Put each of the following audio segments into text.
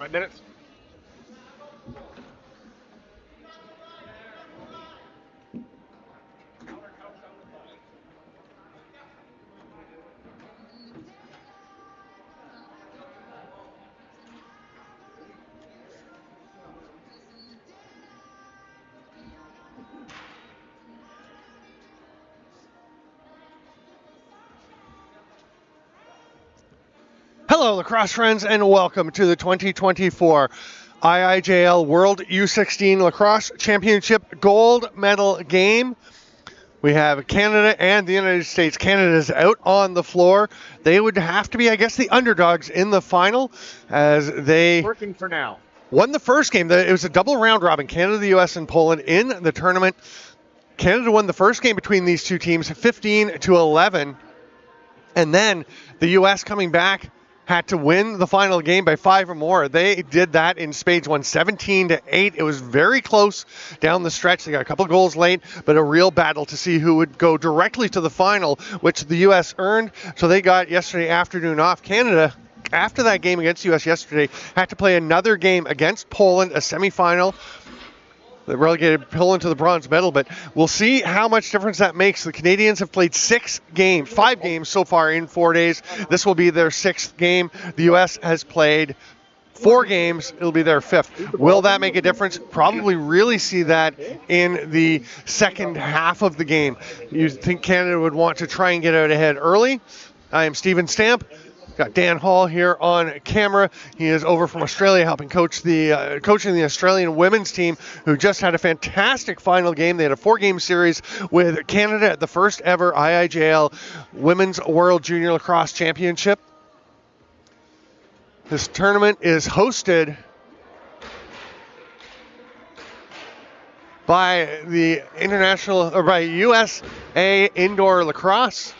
5 minutes. Hello, lacrosse friends, and welcome to the 2024 IIJL World U16 Lacrosse Championship Gold Medal Game. We have Canada and the United States. Canada's out on the floor. They would have to be, I guess, the underdogs in the final as they Working for now. won the first game. It was a double round robin, Canada, the US, and Poland in the tournament. Canada won the first game between these two teams 15-11, and then the US coming back had to win the final game by 5 or more. They did that in spades, won 17-8. It was very close down the stretch. They got a couple of goals late, but a real battle to see who would go directly to the final, which the U.S. earned. So they got yesterday afternoon off. Canada, after that game against U.S. yesterday, had to play another game against Poland, a semifinal. They relegated Poland to the bronze medal, but we'll see how much difference that makes. The Canadians have played 5 games so far in 4 days. This will be their 6th game. The U.S. has played 4 games. It'll be their 5th. Will that make a difference? Probably really see that in the second half of the game. You think Canada would want to try and get out ahead early? I am Stephen Stamp. Got Dan Hall here on camera. He is over from Australia helping coaching the Australian women's team, who just had a fantastic final game. They had a 4-game series with Canada at the first ever IIJL Women's World Junior Lacrosse Championship. This tournament is hosted by the by USA Indoor Lacrosse.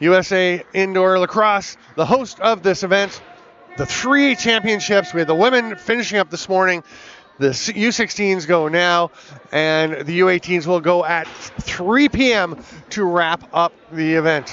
USA Indoor Lacrosse, the host of this event. The 3 championships. We had the women finishing up this morning. The U16s go now, and the U18s will go at 3 p.m. to wrap up the event.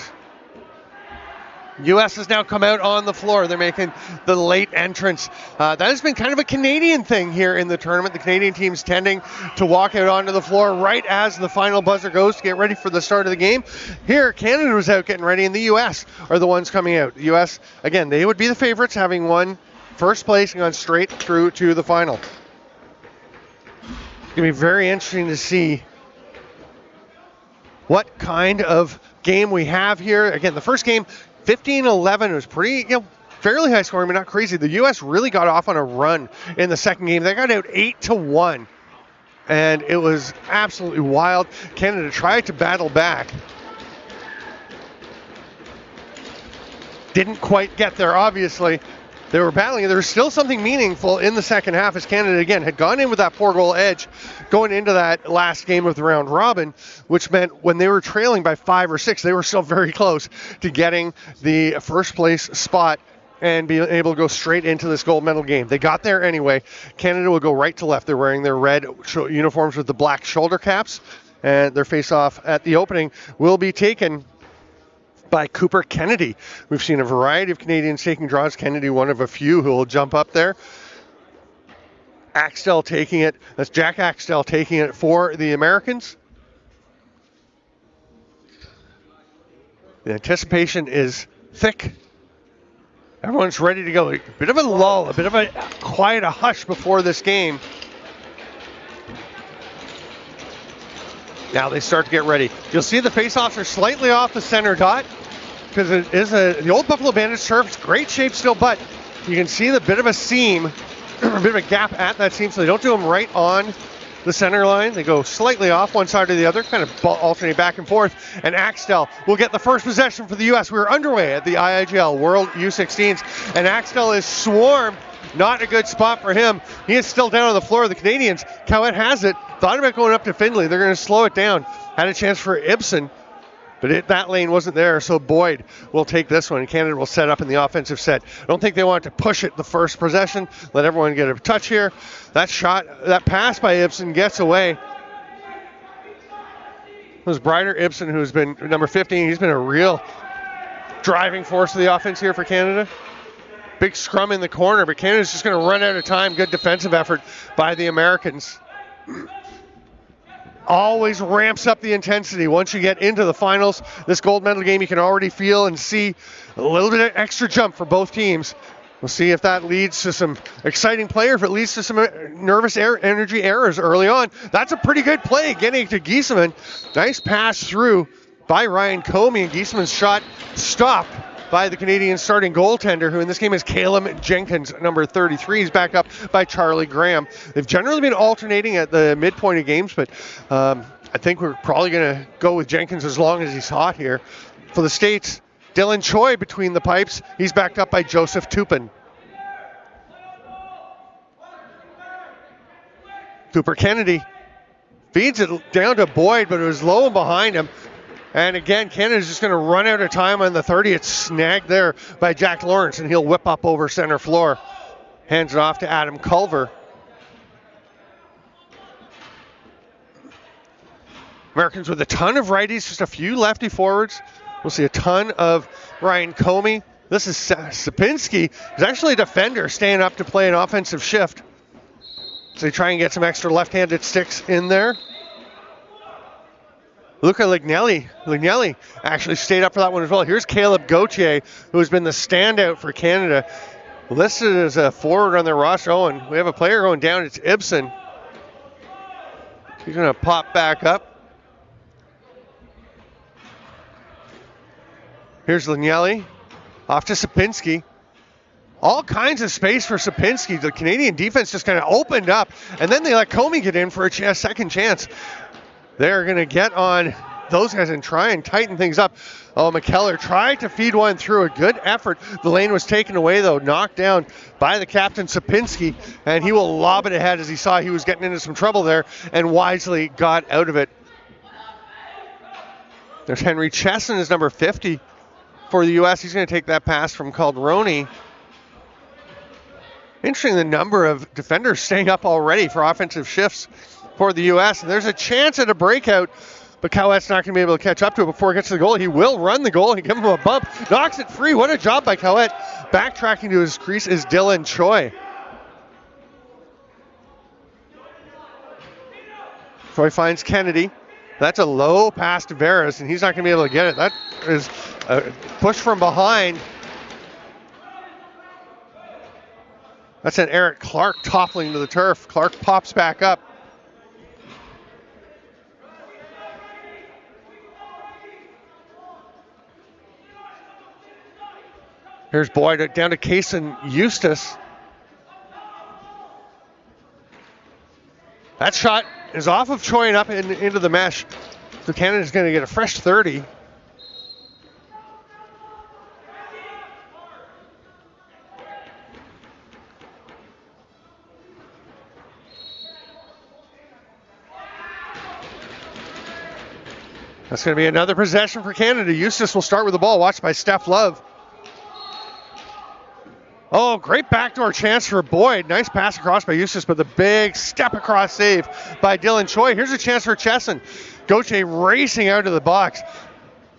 U.S. has now come out on the floor. They're making the late entrance. That has been kind of a Canadian thing here in the tournament. The Canadian teams tending to walk out onto the floor right as the final buzzer goes to get ready for the start of the game. Here, Canada was out getting ready, and the U.S. are the ones coming out. The U.S., again, they would be the favorites, having won first place and gone straight through to the final. It's going to be very interesting to see what kind of game we have here. Again, the first game, 15-11, was pretty, fairly high scoring, but not crazy. The U.S. really got off on a run in the second game. They got out 8-1, and it was absolutely wild. Canada tried to battle back. Didn't quite get there, obviously. They were battling. There was still something meaningful in the second half as Canada, again, had gone in with that 4-goal edge going into that last game of the round robin, which meant when they were trailing by 5 or 6, they were still very close to getting the first place spot and being able to go straight into this gold medal game. They got there anyway. Canada will go right to left. They're wearing their red uniforms with the black shoulder caps, and their face-off at the opening will be taken by Cooper Kennedy. We've seen a variety of Canadians taking draws. Kennedy, one of a few who will jump up there. Axtell taking it. That's Jack Axtell taking it for the Americans. The anticipation is thick. Everyone's ready to go. A bit of a lull, a bit of a quiet, a hush before this game. Now they start to get ready. You'll see the face-offs are slightly off the center dot because it is the old Buffalo Bandits turf. It's great shape still, but you can see the bit of a seam, a bit of a gap at that seam, so they don't do them right on the center line. They go slightly off one side or the other, kind of alternate back and forth, and Axtell will get the first possession for the U.S. We're underway at the IIJL World U16s, and Axtell is swarmed. Not a good spot for him. He is still down on the floor. The Canadians, Cowett has it, thought about going up to Findlay. They're going to slow it down. Had a chance for Ibsen, but that lane wasn't there, so Boyd will take this one. Canada will set up in the offensive set. I don't think they want to push it the first possession. Let everyone get a touch here. That pass by Ibsen gets away. It was Bryder Ibsen, who's been number 15. He's been a real driving force of the offense here for Canada. Big scrum in the corner, but Canada's just going to run out of time. Good defensive effort by the Americans. Always ramps up the intensity once you get into the finals. This gold medal game, you can already feel and see a little bit of extra jump for both teams. We'll see if that leads to some exciting play or if it leads to some nervous energy errors early on. That's a pretty good play getting to Giesemann. Nice pass through by Ryan Comey, and Giesemann's shot stopped by the Canadian starting goaltender, who in this game is Caleb Jenkins, number 33. He's backed up by Charlie Graham. They've generally been alternating at the midpoint of games, but I think we're probably going to go with Jenkins as long as he's hot here. For the States, Dylan Choi between the pipes. He's backed up by Joseph Tupin. Cooper Kennedy feeds it down to Boyd, but it was low behind him. And again, Canada's just going to run out of time on the 30. It's snagged there by Jack Lawrence, and he'll whip up over center floor. Hands it off to Adam Culver. Americans with a ton of righties, just a few lefty forwards. We'll see a ton of Ryan Comey. This is Sapinski. He's actually a defender, staying up to play an offensive shift. So they try and get some extra left-handed sticks in there. Luca Lignelli actually stayed up for that one as well. Here's Caleb Gauthier, who has been the standout for Canada. Listed as a forward on their roster. Oh, and we have a player going down. It's Ibsen. He's going to pop back up. Here's Lignelli. Off to Sapinski. All kinds of space for Sapinski. The Canadian defense just kind of opened up, and then they let Comey get in for a second chance. They're going to get on those guys and try and tighten things up. Oh, McKellar tried to feed one through. A good effort. The lane was taken away, though, knocked down by the captain, Sapinski, and he will lob it ahead as he saw he was getting into some trouble there and wisely got out of it. There's Henry Chesson, is number 50 for the U.S. He's going to take that pass from Calderoni. Interesting, the number of defenders staying up already for offensive shifts for the U.S. And there's a chance at a breakout, but Coette's not going to be able to catch up to it before it gets to the goal. He will run the goal and give him a bump. Knocks it free. What a job by Coette. Backtracking to his crease is Dylan Choi. Choi finds Kennedy. That's a low pass to Veras, and he's not going to be able to get it. That is a push from behind. That's an Eric Clark toppling to the turf. Clark pops back up. Here's Boyd down to Kaysen Eustace. That shot is off of Choi and up into the mesh. So Canada's going to get a fresh 30. That's going to be another possession for Canada. Eustace will start with the ball, watched by Steph Love. Oh, great backdoor chance for Boyd. Nice pass across by Eustace, but the big step across save by Dylan Choi. Here's a chance for Chesson. Gauthier racing out of the box.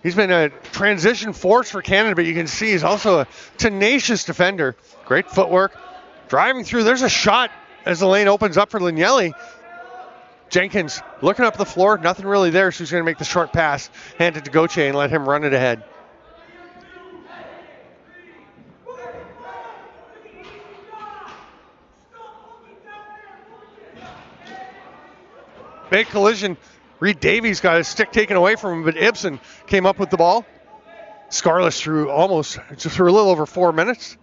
He's been a transition force for Canada, but you can see he's also a tenacious defender. Great footwork. Driving through. There's a shot as the lane opens up for Lignelli. Jenkins looking up the floor. Nothing really there, so he's going to make the short pass. Hand it to Gauthier and let him run it ahead. Big collision. Reed Davies got his stick taken away from him, but Ibsen came up with the ball. Scarless through just for a little over 4 minutes.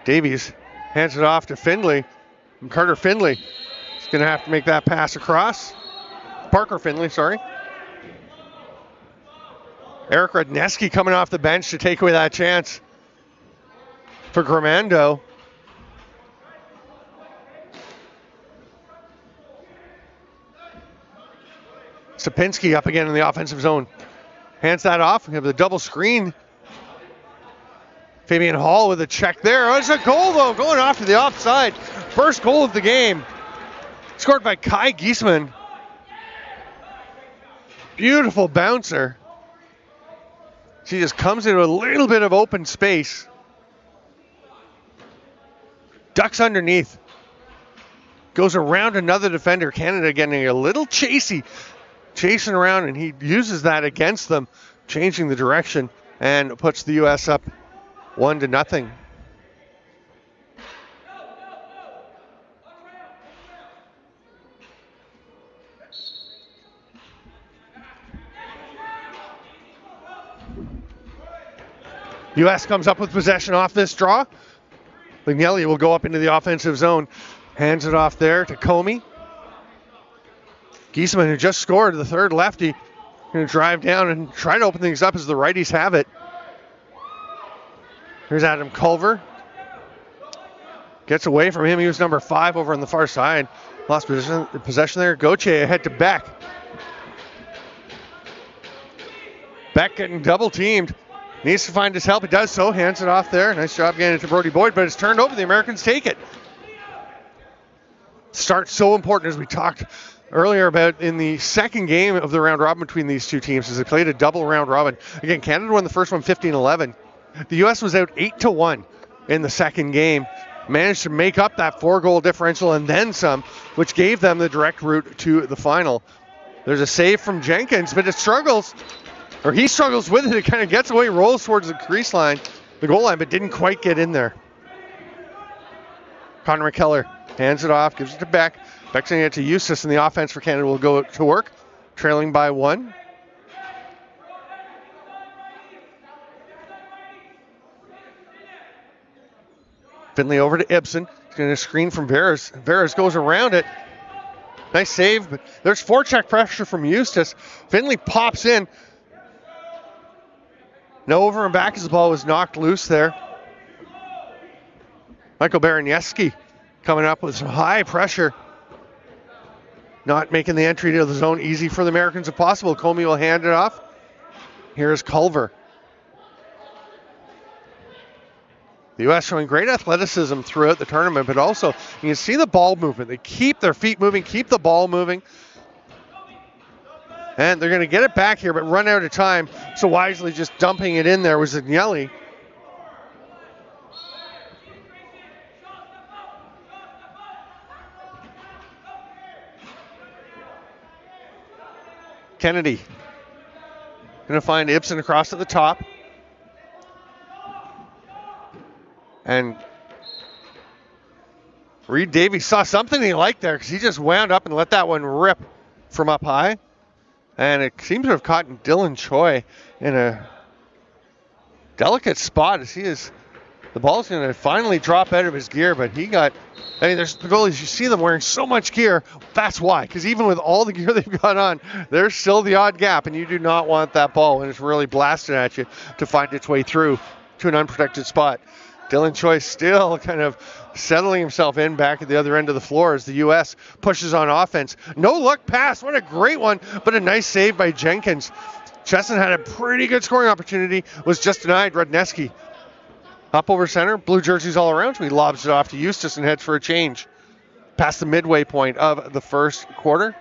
Davies hands it off to Findlay. And Carter Findlay is going to have to make that pass across. Parker Findlay, sorry. Eric Radneski coming off the bench to take away that chance for Gramando. Sapinski up again in the offensive zone. Hands that off. We have the double screen. Fabian Hall with a check there. Oh, it's a goal, though, going off to the offside. First goal of the game. Scored by Kai Giesemann. Beautiful bouncer. She just comes into a little bit of open space. Ducks underneath. Goes around another defender. Canada getting a little chasing around, and he uses that against them, changing the direction, and puts the U.S. up 1-0. U.S. comes up with possession off this draw. Lignelli will go up into the offensive zone. Hands it off there to Comey. Giesemann, who just scored, the third lefty, going to drive down and try to open things up as the righties have it. Here's Adam Culver. Gets away from him. He was number 5 over on the far side. Lost possession there. Gauthier ahead to Beck. Beck getting double teamed. Needs to find his help. He does so. Hands it off there. Nice job getting it to Brody Boyd, but it's turned over. The Americans take it. Start so important, as we talked earlier about in the second game of the round robin between these two teams, as they played a double round robin. Again, Canada won the first one 15-11. The U.S. was out 8-1 in the second game. Managed to make up that 4-goal differential and then some, which gave them the direct route to the final. There's a save from Jenkins, but it struggles. Or he struggles with it. It kind of gets away, rolls towards the crease line, the goal line, but didn't quite get in there. Connor McKellar hands it off, gives it to Beck. Beck sending it to Eustace, and the offense for Canada will go to work, trailing by 1. Finley over to Ibsen. He's going to screen from Veras. Veras goes around it. Nice save, but there's forecheck pressure from Eustace. Finley pops in. No over and back as the ball was knocked loose there. Michael Baranyeski coming up with some high pressure. Not making the entry to the zone easy for the Americans if possible. Comey will hand it off. Here's Culver. The U.S. showing great athleticism throughout the tournament, but also you can see the ball movement. They keep their feet moving, keep the ball moving. And they're going to get it back here, but run out of time. So wisely just dumping it in there was Agnelli. Kennedy going to find Ibsen across at the top. And Reed Davies saw something he liked there because he just wound up and let that one rip from up high. And it seems to have caught Dylan Choi in a delicate spot as the ball's going to finally drop out of his gear, but there's the goalies, you see them wearing so much gear. That's why, because even with all the gear they've got on, there's still the odd gap, and you do not want that ball when it's really blasted at you to find its way through to an unprotected spot. Dylan Choi still kind of settling himself in back at the other end of the floor as the U.S. pushes on offense. No look pass. What a great one, but a nice save by Jenkins. Chesson had a pretty good scoring opportunity, was just denied. Rudneski up over center, blue jerseys all around, so he lobs it off to Eustace and heads for a change. Past the midway point of the first quarter.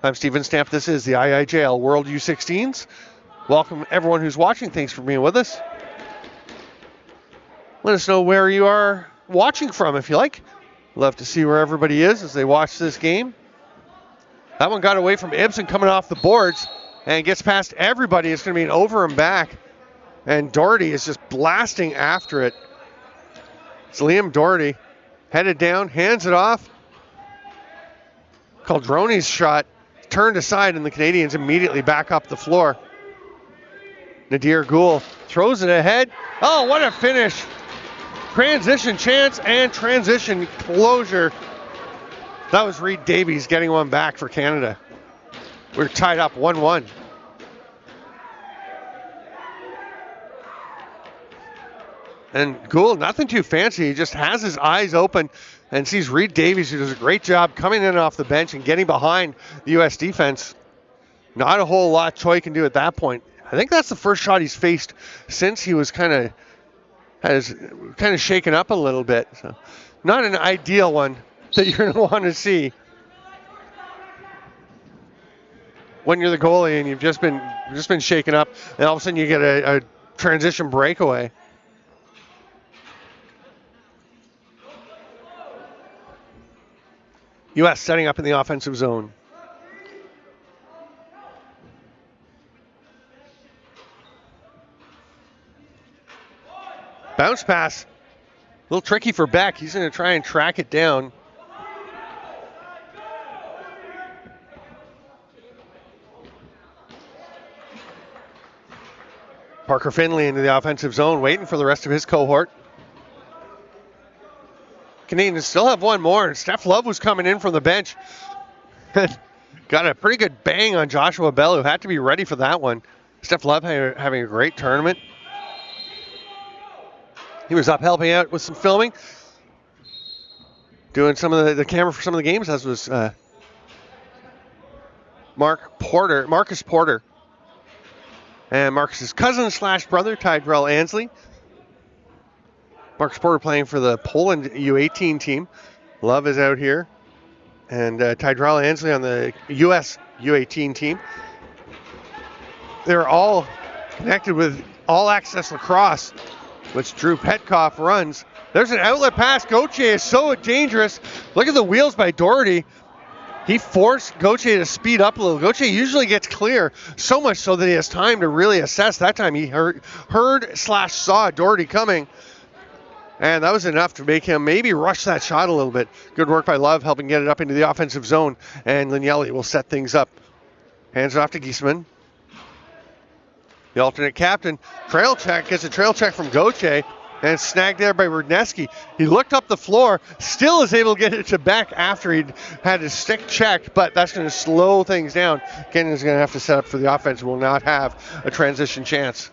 I'm Steven Stamp. This is the IIJL World U16s. Welcome everyone who's watching. Thanks for being with us. Let us know where you are watching from if you like. Love to see where everybody is as they watch this game. That one got away from Ibsen coming off the boards and gets past everybody. It's going to be an over and back. And Doherty is just blasting after it. It's Liam Doherty headed down, hands it off. Caldroni's shot turned aside, and the Canadians immediately back up the floor. Nadir Ghul throws it ahead. Oh, what a finish. Transition chance and transition closure. That was Reed Davies getting one back for Canada. We're tied up 1-1. And Gould, nothing too fancy. He just has his eyes open and sees Reed Davies, who does a great job coming in off the bench and getting behind the U.S. defense. Not a whole lot Choi can do at that point. I think that's the first shot he's faced since he was kind of shaken up a little bit. So not an ideal one that you're going to want to see when you're the goalie and you've just been shaken up, and all of a sudden you get a transition breakaway. U.S. setting up in the offensive zone. Bounce pass. A little tricky for Beck. He's going to try and track it down. Parker Finley into the offensive zone, waiting for the rest of his cohort. Canadians still have one more, and Steph Love was coming in from the bench. Got a pretty good bang on Joshua Bell, who had to be ready for that one. Steph Love having a great tournament. He was up helping out with some filming, doing some of the camera for some of the games, as was Marcus Porter. And Marcus's cousin / brother, Tyrell Ansley. Marcus Porter playing for the Poland U18 team. Love is out here. And Tyrell Ansley on the US U18 team. They're all connected with All Access Lacrosse, which Drew Petkoff runs. There's an outlet pass. Gauthier is so dangerous. Look at the wheels by Doherty. He forced Gauthier to speed up a little. Gauthier usually gets clear, so much so that he has time to really assess. That time he heard/saw Doherty coming, and that was enough to make him maybe rush that shot a little bit. Good work by Love, helping get it up into the offensive zone, and Lignelli will set things up. Hands it off to Giesman. The alternate captain, trail check, gets a trail check from Gauthier, and snagged there by Rudneski. He looked up the floor, still is able to get it to Beck after he'd had his stick checked, but that's going to slow things down. Kennedy's going to have to set up for the offense, will not have a transition chance.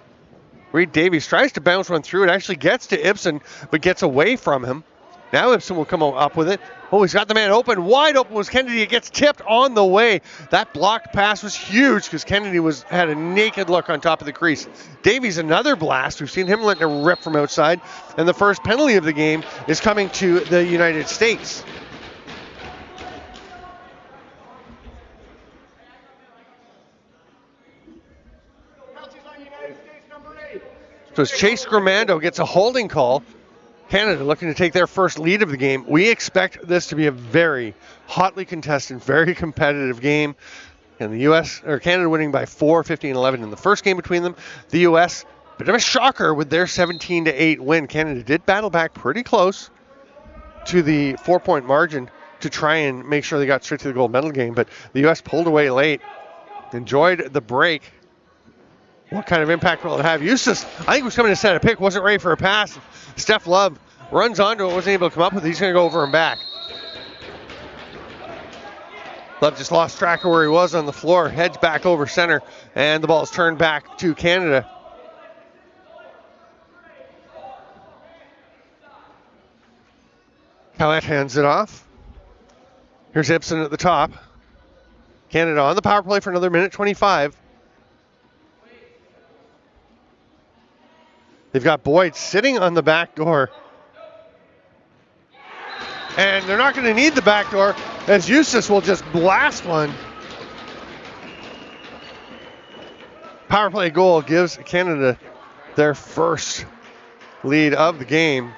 Reed Davies tries to bounce one through. It actually gets to Ibsen, but gets away from him. Now Ibsen will come up with it. Oh, he's got the man open. Wide open was Kennedy. It gets tipped on the way. That block pass was huge because Kennedy had a naked look on top of the crease. Davies, another blast. We've seen him letting it rip from outside. And the first penalty of the game is coming to the United States. So as Chase Gramando gets a holding call, Canada looking to take their first lead of the game. We expect this to be a very hotly contested, very competitive game. And the Canada winning by 4, 15-11 in the first game between them. The U.S., bit of a shocker with their 17-8 win. Canada did battle back pretty close to the 4-point margin to try and make sure they got straight to the gold medal game. But the U.S. pulled away late, enjoyed the break. What kind of impact will it have? Eustace, I think, was coming to set a pick, wasn't ready for a pass. Steph Love runs onto it, wasn't able to come up with it. He's going to go over and back. Love just lost track of where he was on the floor, heads back over center, and the ball is turned back to Canada. Cowett hands it off. Here's Ibsen at the top. Canada on the power play for another minute 25. They've got Boyd sitting on the back door. And they're not going to need the back door, as Eustace will just blast one. Power play goal gives Canada their first lead of the game.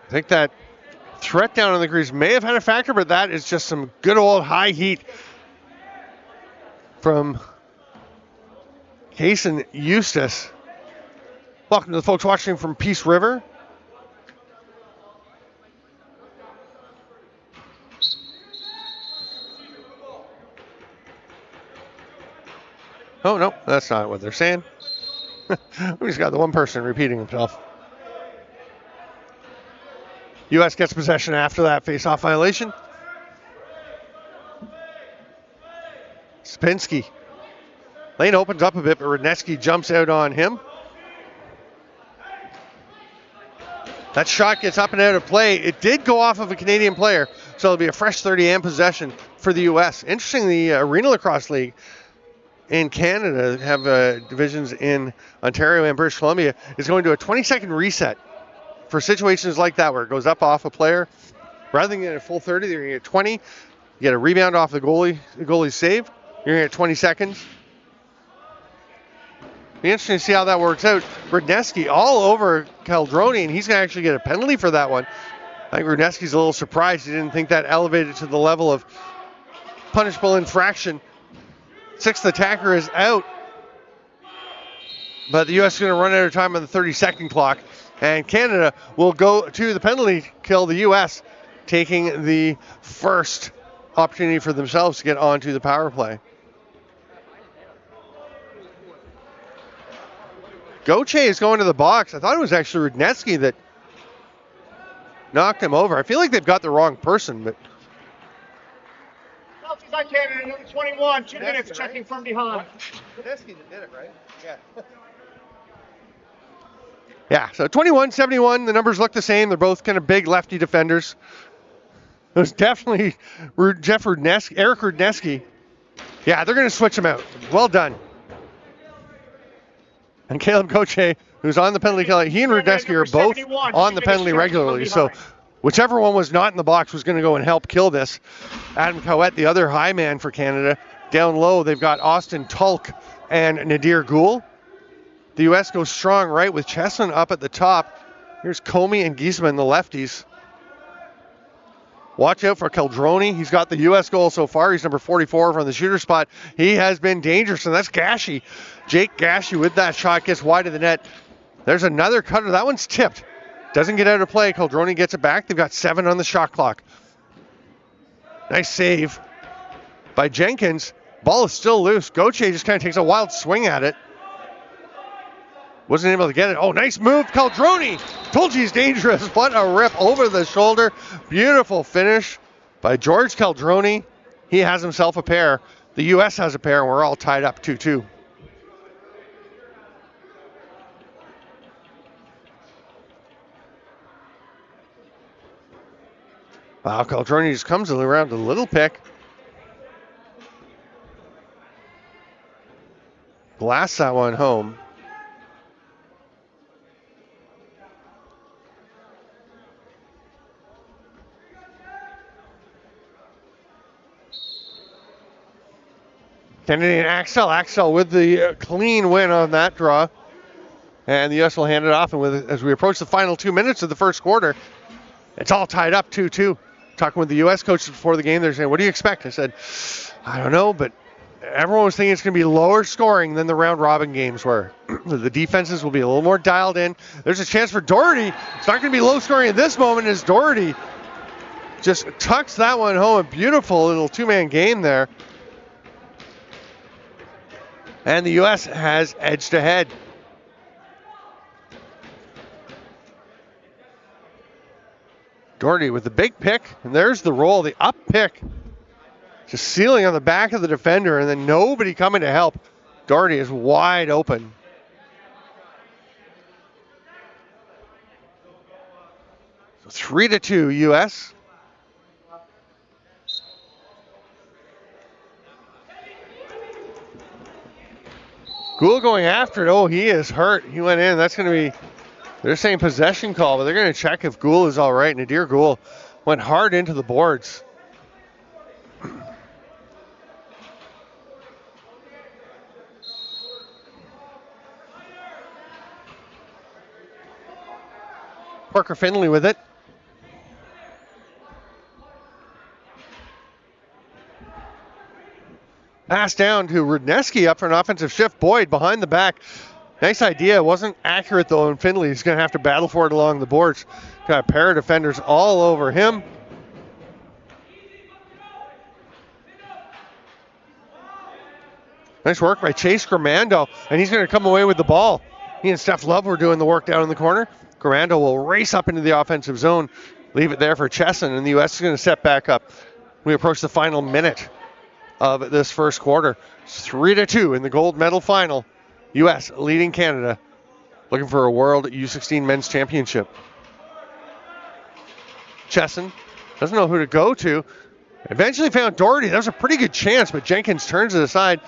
I think that threat down on the crease may have had a factor, but that is just some good old high heat from Cason Eustace. Welcome to the folks watching from Peace River. Oh, no, that's not what they're saying. We just got the one person repeating himself. U.S. gets possession after that face-off violation. Spinski. Lane opens up a bit, but Rudneski jumps out on him. That shot gets up and out of play. It did go off of a Canadian player, so it'll be a fresh 30 and possession for the U.S. Interesting, the Arena Lacrosse League in Canada have divisions in Ontario and British Columbia is going to a 20-second reset for situations like that where it goes up off a player. Rather than getting a full 30, they're going to get 20. You get a rebound off the goalie's save. You're going to get 20 seconds. Be interesting to see how that works out. Rudneski all over Caldroni, and he's going to actually get a penalty for that one. I think Rudneski's a little surprised. He didn't think that elevated to the level of punishable infraction. Sixth attacker is out. But the U.S. is going to run out of time on the 30-second clock. And Canada will go to the penalty kill. The U.S. taking the first opportunity for themselves to get onto the power play. Gauthier is going to the box. I thought it was actually Rudneski that knocked him over. I feel like they've got the wrong person, but. Penalties on Canada, number 21, 2 minutes, right? Checking from behind. Rudneski did it, right? Yeah. Yeah, so 21-71, the numbers look the same. They're both kind of big lefty defenders. It was definitely Eric Rudneski. Yeah, they're going to switch him out. Well done. And Caleb Gauthier, who's on the penalty kill, he and Rudneski are both on the penalty regularly. So whichever one was not in the box was going to go and help kill this. Adam Cowett, the other high man for Canada. Down low, they've got Austin Tulk and Nadir Ghul. The U.S. goes strong right with Chesson up at the top. Here's Comey and Giesman, the lefties. Watch out for Caldroni. He's got the U.S. goal so far. He's number 44 from the shooter spot. He has been dangerous, and that's Gashi. Jake Gashi with that shot gets wide of the net. There's another cutter. That one's tipped. Doesn't get out of play. Caldroni gets it back. They've got 7 on the shot clock. Nice save by Jenkins. Ball is still loose. Gauthier just kind of takes a wild swing at it. Wasn't able to get it. Oh, nice move, Caldroni. Told you he's dangerous. What a rip over the shoulder. Beautiful finish by George Caldroni. He has himself a pair. The U.S. has a pair, and we're all tied up 2-2. Wow, Caldroni just comes around a little pick. Blasts that one home. Kennedy and Axel. Axel with the clean win on that draw. And the U.S. will hand it off. And as we approach the final 2 minutes of the first quarter, it's all tied up 2-2. Talking with the U.S. coaches before the game, they're saying, what do you expect? I said, I don't know, but everyone was thinking it's going to be lower scoring than the round robin games were. The defenses will be a little more dialed in. There's a chance for Doherty. It's not going to be low scoring at this moment as Doherty just tucks that one home. A beautiful little two-man game there. And the U.S. has edged ahead. Doherty with the big pick, and there's the roll, the up pick. Just sealing on the back of the defender, and then nobody coming to help. Doherty is wide open. So 3-2 U.S. Ghul going after it. Oh, he is hurt. He went in. That's going to be, they're saying possession call, but they're going to check if Ghul is all right. Nadir Ghul went hard into the boards. Parker Finley with it. Pass down to Rudneski up for an offensive shift. Boyd behind the back. Nice idea. It wasn't accurate, though, and Finley's going to have to battle for it along the boards. Got a pair of defenders all over him. Nice work by Chase Gramando, and he's going to come away with the ball. He and Steph Love were doing the work down in the corner. Gramando will race up into the offensive zone, leave it there for Chesson, and the U.S. is going to set back up. We approach the final minute of this first quarter. It's 3-2 in the gold medal final. U.S. leading Canada, looking for a World U16 Men's Championship. Chesson doesn't know who to go to. Eventually found Doherty. That was a pretty good chance, but Jenkins turns it aside.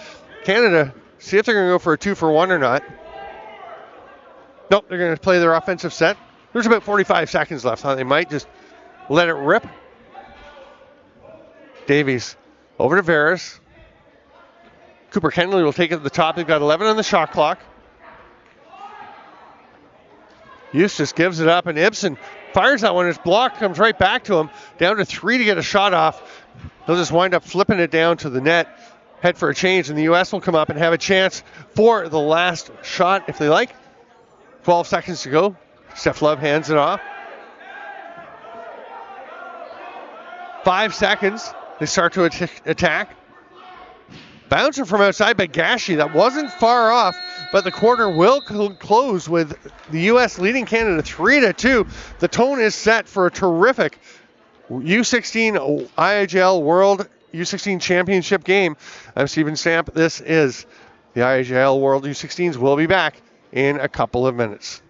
Canada, see if they're going to go for a 2-for-1 or not. Nope, they're going to play their offensive set. There's about 45 seconds left. They might just let it rip. Davies over to Veras. Cooper Kenley will take it to the top. They've got 11 on the shot clock. Eustace gives it up, and Ibsen fires that one. His block comes right back to him. Down to 3 to get a shot off. He'll just wind up flipping it down to the net. Head for a change, and the U.S. will come up and have a chance for the last shot if they like. 12 seconds to go. Steph Love hands it off. 5 seconds. They start to attack. Bouncer from outside by Gashi. That wasn't far off, but the quarter will close with the U.S. leading Canada 3-2. The tone is set for a terrific U16 IIJL World U16 Championship game. I'm Steven Stamp. This is the IIJL World U16s. We'll be back in a couple of minutes.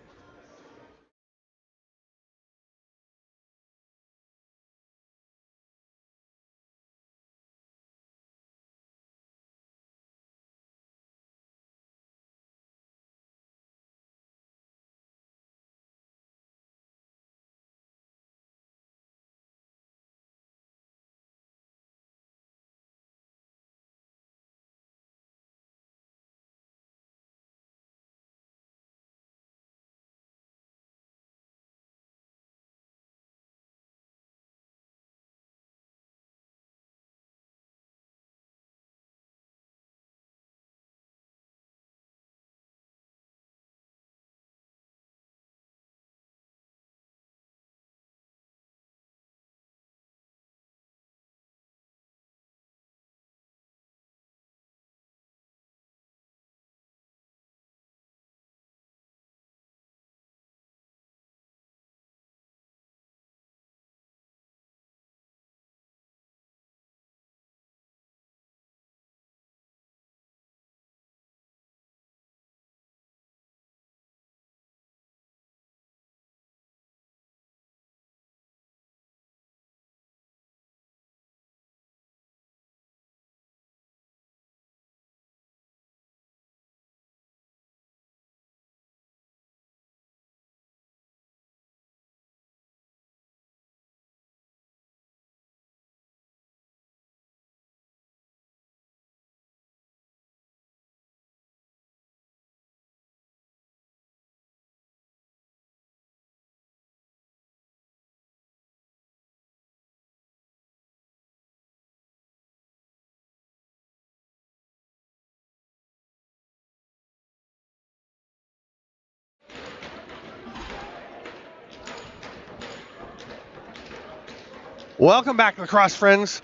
Welcome back, Lacrosse friends,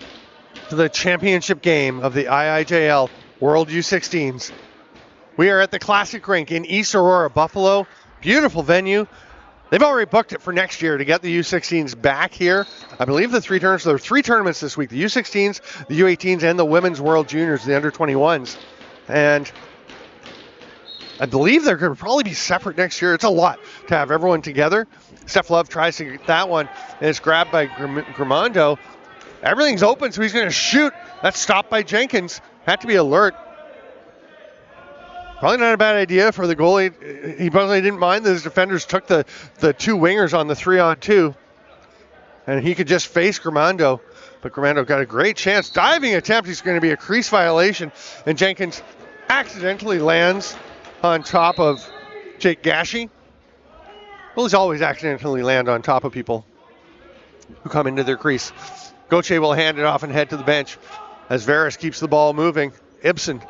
to the championship game of the IIJL World U16s. We are at the Classic Rink in East Aurora, Buffalo. Beautiful venue. They've already booked it for next year to get the U16s back here. I believe there are 3 tournaments this week, the U16s, the U18s, and the Women's World Juniors, the under-21s. And I believe they're going to probably be separate next year. It's a lot to have everyone together. Steph Love tries to get that one, and it's grabbed by Grimando. Everything's open, so he's going to shoot. That's stopped by Jenkins. Had to be alert. Probably not a bad idea for the goalie. He probably didn't mind that his defenders took the 2 wingers on the 3-on-2. And he could just face Grimando. But Grimando got a great chance. Diving attempt. He's going to be a crease violation. And Jenkins accidentally lands on top of Jake Gashi. Well, he's always accidentally land on top of people who come into their crease. Gauthier will hand it off and head to the bench as Veras keeps the ball moving. Ibsen.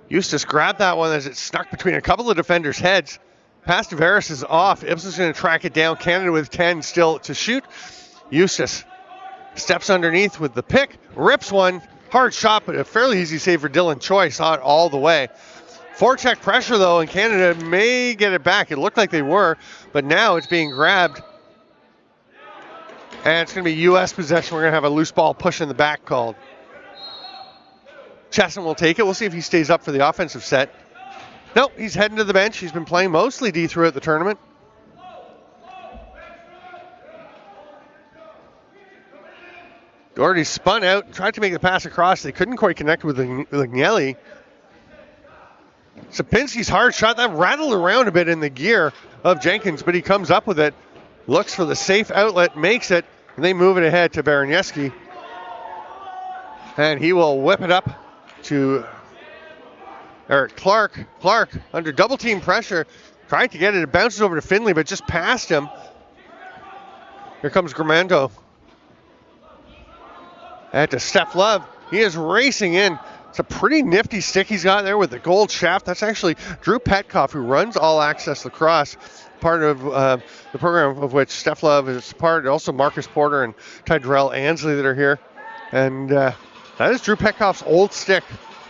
Eustace grabbed that one as it snuck between a couple of defenders' heads. Pass to Veras is off. Ibsen's going to track it down. Canada with 10 still to shoot. Eustace steps underneath with the pick. Rips one. Hard shot, but a fairly easy save for Dylan Choi. Saw it all the way. Forecheck pressure, though, and Canada may get it back. It looked like they were, but now it's being grabbed. And it's going to be U.S. possession. We're going to have a loose ball push in the back called. Chesson will take it. We'll see if he stays up for the offensive set. Nope, he's heading to the bench. He's been playing mostly D throughout the tournament. Doherty spun out, tried to make the pass across. They couldn't quite connect with Agnelli. Sapinski's hard shot, that rattled around a bit in the gear of Jenkins, but he comes up with it, looks for the safe outlet, makes it, and they move it ahead to Baranyeski. And he will whip it up to Eric Clark. Clark under double team pressure, trying to get it. It bounces over to Finley, but just past him. Here comes Gramando. And to Steph Love. He is racing in. It's a pretty nifty stick he's got there with the gold shaft. That's actually Drew Petkoff, who runs All Access Lacrosse, part of the program of which Steph Love is part. Also Marcus Porter and Tydrell Ansley that are here. And that is Drew Petkoff's old stick.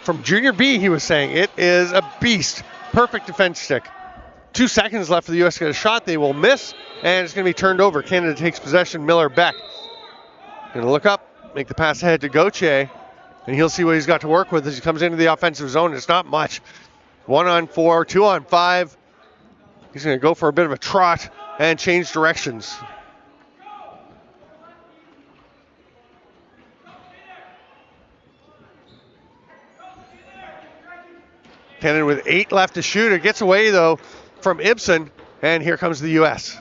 From Junior B, he was saying. It is a beast. Perfect defense stick. 2 seconds left for the U.S. to get a shot. They will miss, and it's going to be turned over. Canada takes possession. Miller Beck. Going to look up, make the pass ahead to Gauthier. And he'll see what he's got to work with as he comes into the offensive zone. It's not much. 1-on-4, 2-on-5. He's going to go for a bit of a trot and change directions. Canada with 8 left to shoot. It gets away, though, from Ibsen. And here comes the U.S.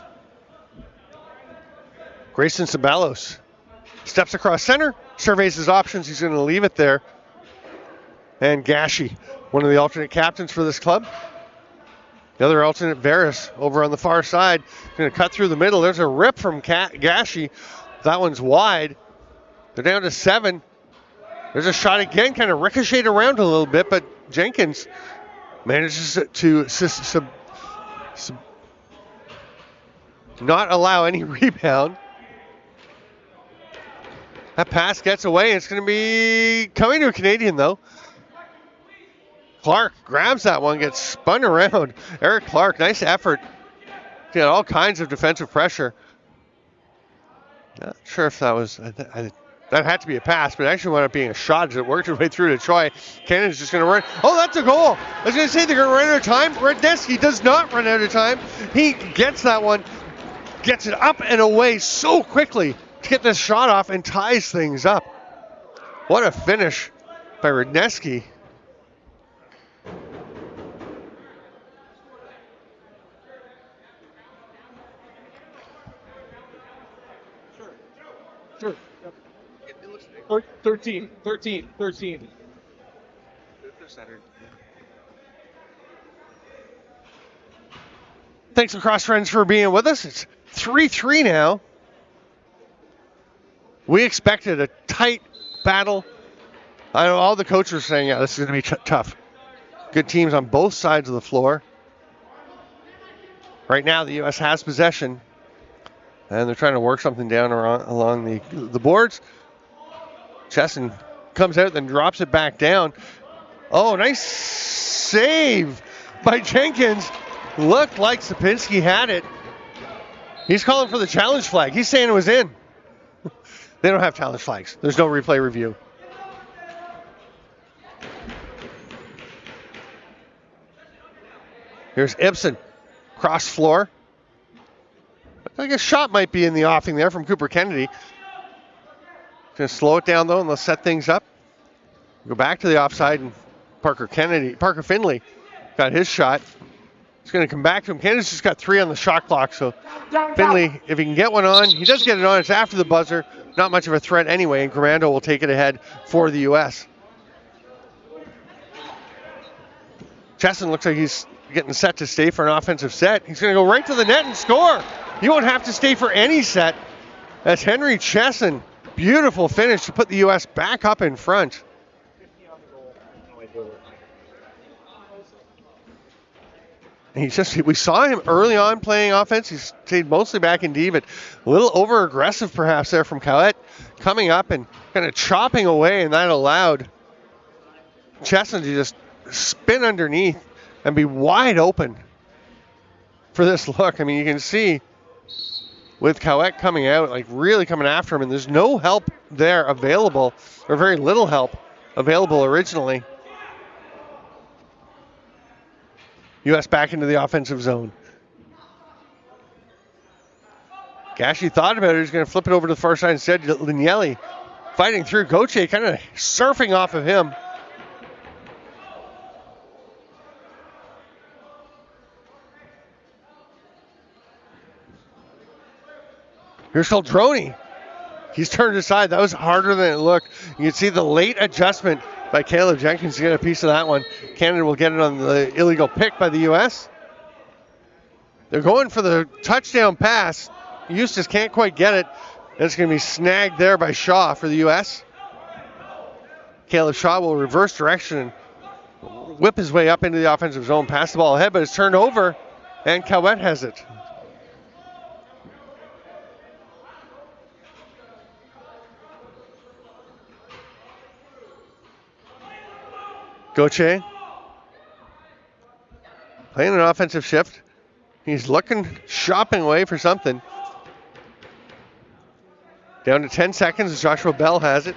Grayson Ceballos steps across center, surveys his options. He's going to leave it there. And Gashi, one of the alternate captains for this club. The other alternate, Varys, over on the far side. Going to cut through the middle. There's a rip from Gashi. That one's wide. They're down to 7. There's a shot again, kind of ricocheted around a little bit, but Jenkins manages to not allow any rebound. That pass gets away. It's going to be coming to a Canadian, though. Clark grabs that one, gets spun around. Eric Clark, nice effort. He had all kinds of defensive pressure. Not sure if that was, that had to be a pass, but it actually wound up being a shot as it worked its way through to Troy. Canada's just going to run. Oh, that's a goal. I was going to say they're going to run out of time. Radneski does not run out of time. He gets that one, gets it up and away so quickly to get this shot off and ties things up. What a finish by Radneski. Sure. 13. Thanks, Lacrosse friends, for being with us. It's 3-3 now. We expected a tight battle. I know all the coaches were saying, yeah, this is going to be tough. Good teams on both sides of the floor. Right now, the U.S. has possession, and they're trying to work something down along the boards. Chesson comes out, then drops it back down. Oh, nice save by Jenkins. Looked like Sapinski had it. He's calling for the challenge flag. He's saying it was in. They don't have challenge flags. There's no replay review. Here's Ibsen. Cross floor. I guess shot might be in the offing there from Cooper Kennedy. Going to slow it down, though, and let's set things up. Go back to the offside, and Parker Finley got his shot. He's going to come back to him. Canada's just got 3 on the shot clock, so Finley, if he can get one on, he does get it on. It's after the buzzer. Not much of a threat anyway, and Gramando will take it ahead for the U.S. Chesson looks like he's getting set to stay for an offensive set. He's going to go right to the net and score. He won't have to stay for any set. That's Henry Chesson. Beautiful finish to put the U.S. back up in front. We saw him early on playing offense. He stayed mostly back in D, but a little over-aggressive perhaps there from Cowett, coming up and kind of chopping away, and that allowed Chesson to just spin underneath and be wide open for this look. I mean, you can see with Cowett coming out, like really coming after him, and there's no help there available, or very little help available originally. U.S. back into the offensive zone. Gashi thought about it. He's going to flip it over to the far side instead. Linielli fighting through. Gauthier kind of surfing off of him. Here's Celdroni. He's turned aside. That was harder than it looked. You can see the late adjustment by Caleb Jenkins to get a piece of that one. Canada will get it on the illegal pick by the U.S. They're going for the touchdown pass. Eustace can't quite get it. And it's going to be snagged there by Shaw for the U.S. Caleb Shaw will reverse direction and whip his way up into the offensive zone, pass the ball ahead, but it's turned over, and Cowett has it. Gauthier playing an offensive shift. He's looking, shopping away for something. Down to 10 seconds as Joshua Bell has it.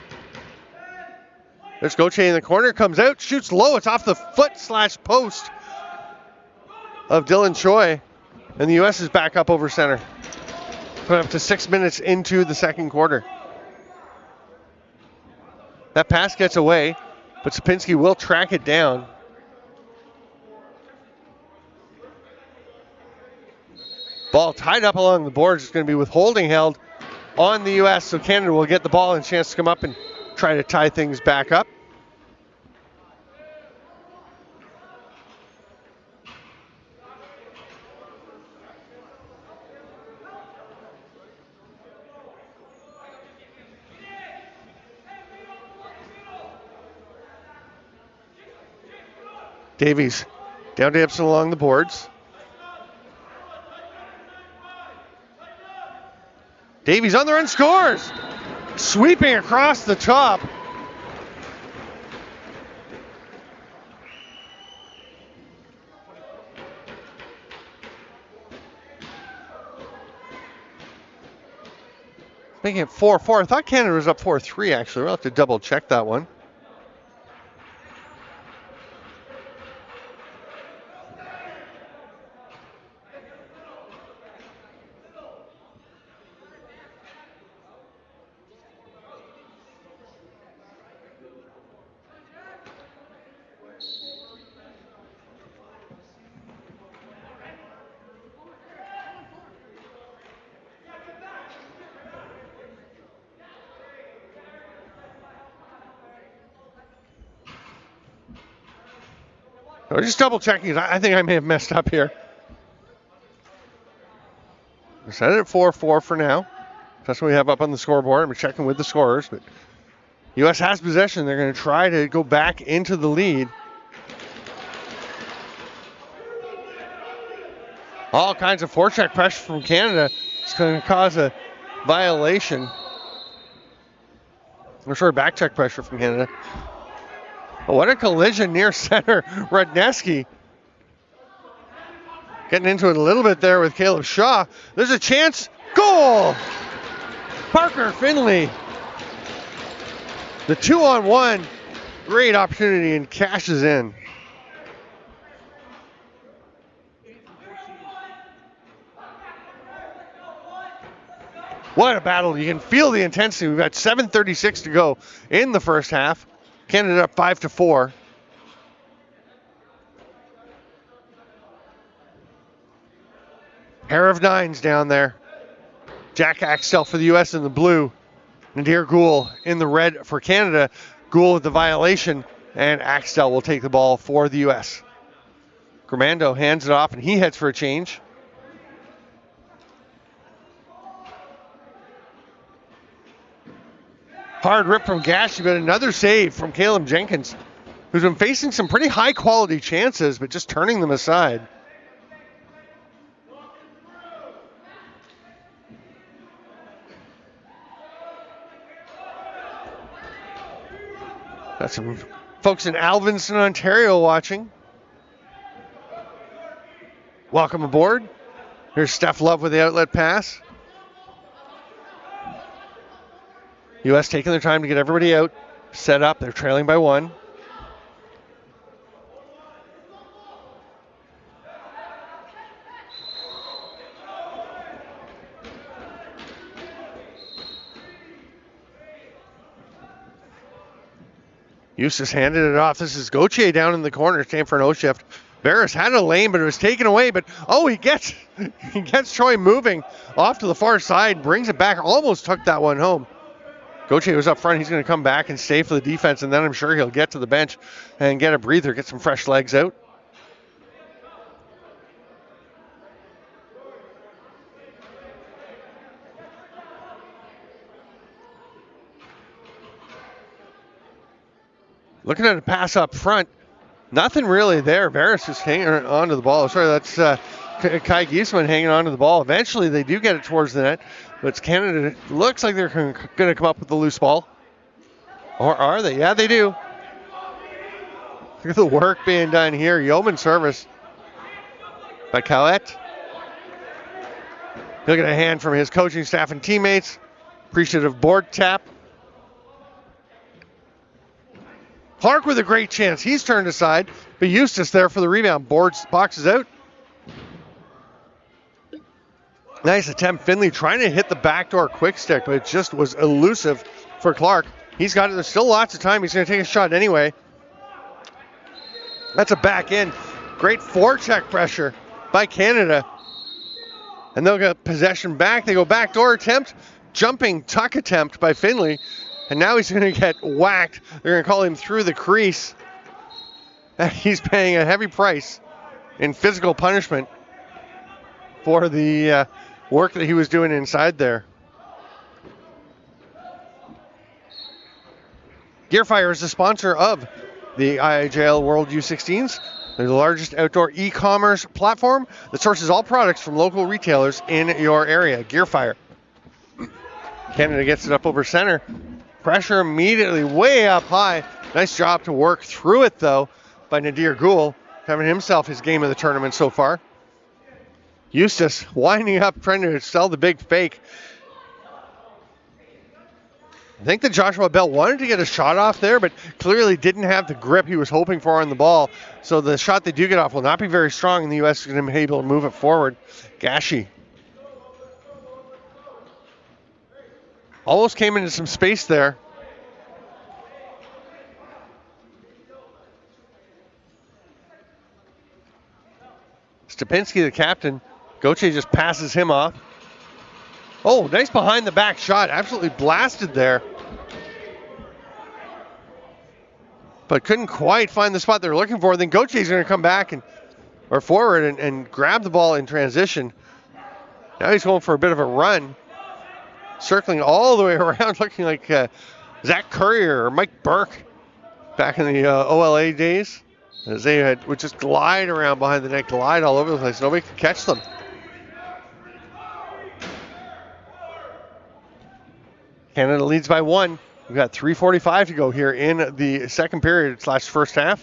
There's Gauthier in the corner, comes out, shoots low. It's off the foot/post of Dylan Choi. And the U.S. is back up over center. Put up to 6 minutes into the second quarter. That pass gets away, but Sapinski will track it down. Ball tied up along the boards. It's going to be with holding held on the U.S., so Canada will get the ball and a chance to come up and try to tie things back up. Davies down to Ibsen along the boards. Davies on the run, scores! Sweeping across the top. Making it 4-4. I thought Canada was up 4-3 actually. We'll have to double check that one. We're just double checking. I think I may have messed up here. We set it at 4-4 for now. That's what we have up on the scoreboard. We're checking with the scorers, but U.S. has possession. They're going to try to go back into the lead. All kinds of forecheck pressure from Canada. It's going to cause a violation. Or sorry, back check pressure from Canada. What a collision near center. Rudneski getting into it a little bit there with Caleb Shaw. There's a chance. Goal! Parker Finley. The 2-on-1. Great opportunity and cashes in. What a battle. You can feel the intensity. We've got 7:36 to go in the first half. Canada up 5-4. Pair of nines down there. Jack Axtell for the U.S. in the blue. Nadir Gould in the red for Canada. Gould with the violation, and Axtell will take the ball for the U.S. Gramando hands it off, and he heads for a change. Hard rip from Gashi, but another save from Caleb Jenkins, who's been facing some pretty high quality chances, but just turning them aside. Got some folks in Alvinston, Ontario watching. Welcome aboard. Here's Steph Love with the outlet pass. U.S. taking their time to get everybody out, set up. They're trailing by 1. Eustace handed it off. This is Gauthier down in the corner. It's time for an O-shift. Barris had a lane, but it was taken away. But he gets Troy moving off to the far side, brings it back, almost took that one home. Gauthier was up front. He's going to come back and stay for the defense, and then I'm sure he'll get to the bench and get a breather, get some fresh legs out. Looking at a pass up front, nothing really there. Varus just hanging onto the ball. Sorry, that's Kai Giesman hanging onto the ball. Eventually, they do get it towards the net, but it's Canada. Looks like they're going to come up with the loose ball. Or are they? Yeah, they do. Look at the work being done here. Yeoman service by Cowett. He'll get a hand from his coaching staff and teammates. Appreciative board tap. Clark with a great chance. He's turned aside, but Eustace there for the rebound. Boxes out. Nice attempt. Finley trying to hit the backdoor quick stick, but it just was elusive for Clark. He's got it. There's still lots of time. He's going to take a shot anyway. That's a back in. Great forecheck pressure by Canada. And they'll get possession back. They go backdoor attempt. Jumping tuck attempt by Finley. And now he's going to get whacked. They're going to call him through the crease. He's paying a heavy price in physical punishment for the work that he was doing inside there. Gearfire is the sponsor of the IIJL World U16s. They're the largest outdoor e-commerce platform that sources all products from local retailers in your area. Gearfire. Canada gets it up over center. Pressure immediately way up high. Nice job to work through it, though, by Nadir Ghul, having himself his game of the tournament so far. Eustace winding up, trying to sell the big fake. I think that Joshua Bell wanted to get a shot off there, but clearly didn't have the grip he was hoping for on the ball. So the shot they do get off will not be very strong, and the U.S. is going to be able to move it forward. Gashi almost came into some space there. Stupinski, the captain. Gauthier just passes him off. Oh, nice behind the back shot. Absolutely blasted there. But couldn't quite find the spot they were looking for. Then Gauthier's going to come back or forward and grab the ball in transition. Now he's going for a bit of a run. Circling all the way around, looking like Zach Currier or Mike Burke back in the OLA days. As they would just glide around behind the net, glide all over the place. Nobody could catch them. Canada leads by 1. We've got 3:45 to go here in the second period / first half.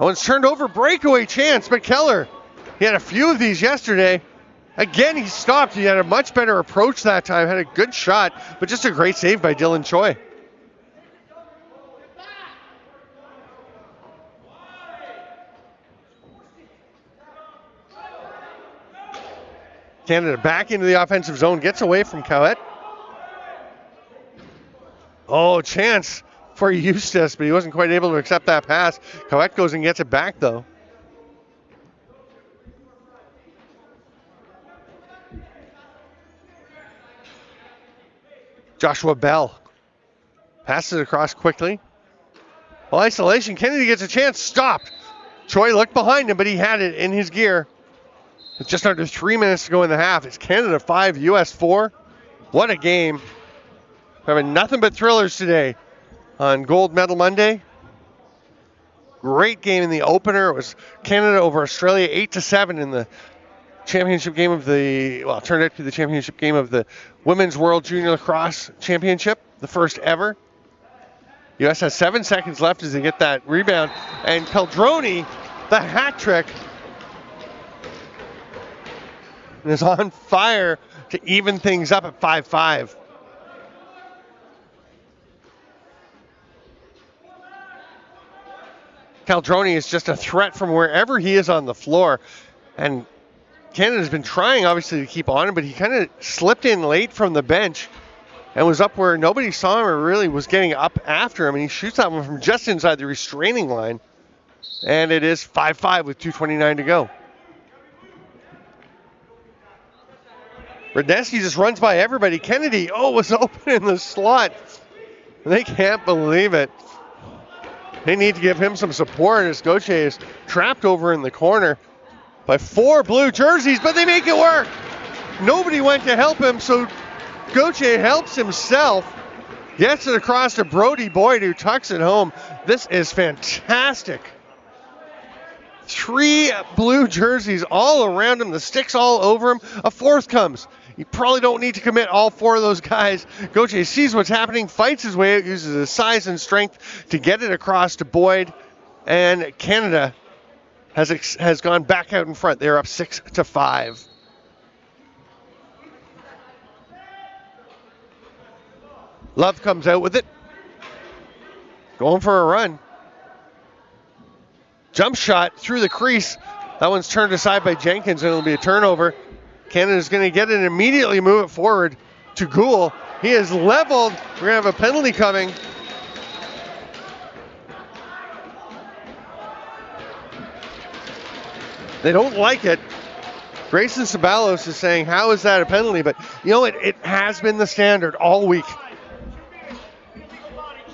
Oh, it's turned over. Breakaway chance. McKellar. He had a few of these yesterday. Again, he stopped. He had a much better approach that time. Had a good shot, but just a great save by Dylan Choi. Canada back into the offensive zone, gets away from Cowett. Oh, chance for Eustace, but he wasn't quite able to accept that pass. Cowett goes and gets it back, though. Joshua Bell passes it across quickly. Well, isolation. Kennedy gets a chance. Stopped. Choi looked behind him, but he had it in his gear. With just under 3 minutes to go in the half. It's Canada 5, US 4. What a game. We're having nothing but thrillers today on Gold Medal Monday. Great game in the opener. It was Canada over Australia 8-7 in the championship game of the, well, it turned out to be the championship game of the Women's World Junior Lacrosse Championship, the first ever. US has 7 seconds left as they get that rebound. And Peldroni, the hat trick, is on fire to even things up at 5-5. Caldroni is just a threat from wherever he is on the floor. And Canada's been trying, obviously, to keep on him, but he kind of slipped in late from the bench and was up where nobody saw him or really was getting up after him. And he shoots that one from just inside the restraining line. And it is 5-5 with 2:29 to go. Radesky just runs by everybody. Kennedy, was open in the slot. They can't believe it. They need to give him some support as Gauthier is trapped over in the corner by 4 blue jerseys, but they make it work. Nobody went to help him, so Gauthier helps himself. Gets it across to Brody Boyd, who tucks it home. This is fantastic. 3 blue jerseys all around him. The sticks all over him. A 4th comes. You probably don't need to commit all 4 of those guys. Gauthier sees what's happening, fights his way out, uses his size and strength to get it across to Boyd. And Canada has gone back out in front. They're up 6-5. Love comes out with it. Going for a run. Jump shot through the crease. That one's turned aside by Jenkins, and it'll be a turnover. Canada's going to get it and immediately move it forward to Gould. He is leveled. We're going to have a penalty coming. They don't like it. Grayson Ceballos is saying, how is that a penalty? But, it has been the standard all week.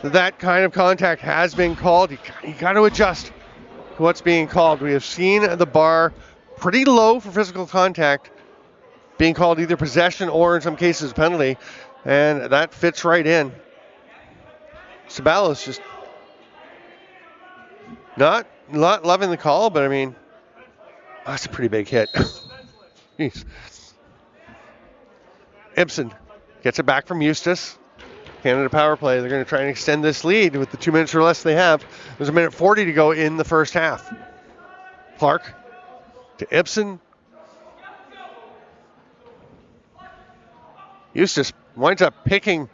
That kind of contact has been called. You got to adjust to what's being called. We have seen the bar pretty low for physical contact being called either possession or in some cases penalty, and that fits right in. Ceballos just not loving the call, but I mean, that's a pretty big hit. Jeez. Ibsen gets it back from Eustace. Canada power play. They're going to try and extend this lead with the 2 minutes or less they have. There's 1:40 to go in the first half. Clark to Ibsen. Eustace winds up picking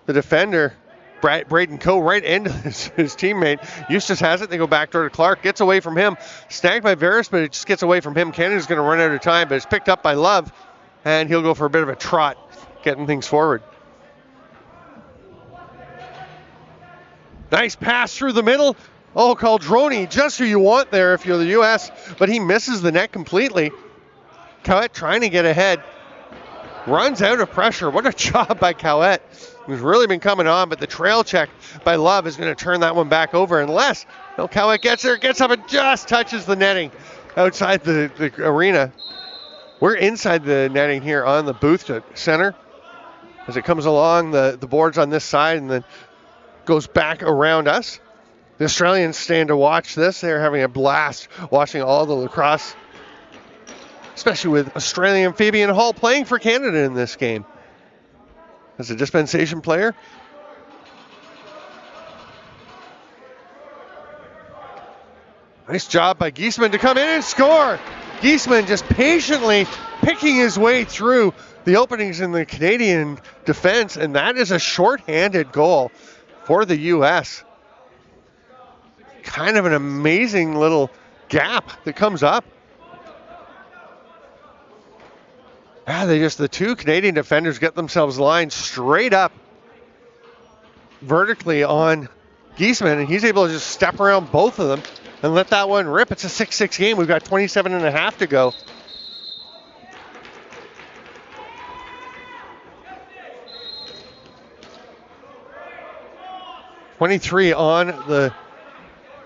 the defender, Braden Coe, right into his teammate. Eustace has it. They go backdoor to Clark. Gets away from him. Snagged by Veras, but it just gets away from him. Canada's going to run out of time, but it's picked up by Love, and he'll go for a bit of a trot, getting things forward. Nice pass through the middle. Caldroni, just who you want there if you're the U.S., but he misses the net completely. Cowett trying to get ahead. Runs out of pressure. What a job by Cowett. He's really been coming on, but the trail check by Love is going to turn that one back over unless Cowett gets there, gets up and just touches the netting outside the arena. We're inside the netting here on the booth center as it comes along the boards on this side and then goes back around us. The Australians stand to watch this. They're having a blast watching all the lacrosse, especially with Australian Fabian Hall playing for Canada in this game as a dispensation player. Nice job by Giesman to come in and score. Giesman just patiently picking his way through the openings in the Canadian defense, and that is a shorthanded goal for the U.S. Kind of an amazing little gap that comes up. The 2 Canadian defenders get themselves lined straight up vertically on Giesman, and he's able to just step around both of them and let that one rip. It's a 6-6 game. We've got 27.5 to go. .23 on the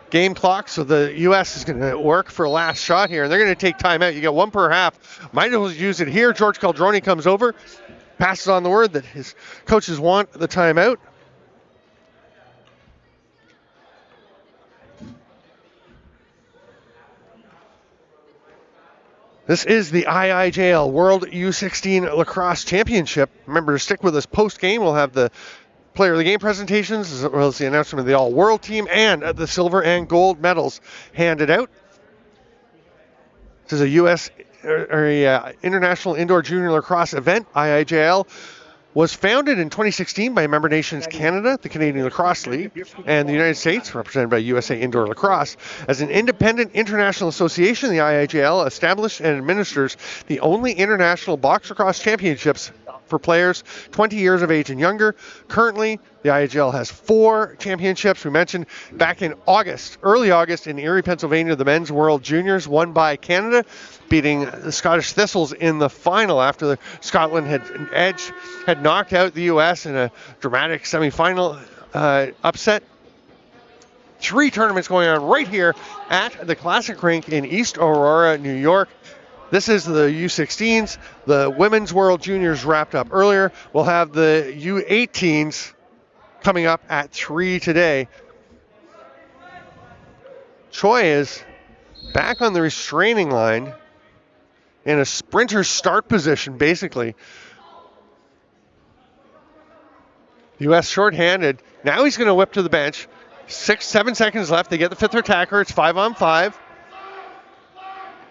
game clock, so the U.S. is going to work for a last shot here, and they're going to take time out. You get 1 per half. Might as well use it here. George Caldroni comes over, passes on the word that his coaches want the timeout. This is the IIJL World U16 Lacrosse Championship. Remember to stick with us post-game. We'll have the player of the game presentations, as well as the announcement of the all-world team and the silver and gold medals handed out. This is a U.S. International Indoor Junior Lacrosse event. IIJL was founded in 2016 by member nations Canada, the Canadian Lacrosse League, and the United States, represented by USA Indoor Lacrosse. As an independent international association, the IIJL established and administers the only international box lacrosse championships for players 20 years of age and younger. Currently, the IIJL has 4 championships. We mentioned back in August, early August in Erie, Pennsylvania, the Men's World Juniors won by Canada, beating the Scottish Thistles in the final after Scotland had knocked out the U.S. in a dramatic semifinal upset. 3 tournaments going on right here at the Classic Rink in East Aurora, New York. This is the U16s. The Women's World Juniors wrapped up earlier. We'll have the U18s coming up at 3 today. Choi is back on the restraining line in a sprinter start position, basically. The U.S. shorthanded. Now he's going to whip to the bench. 7 seconds left. They get the 5th attacker. It's 5-on-5.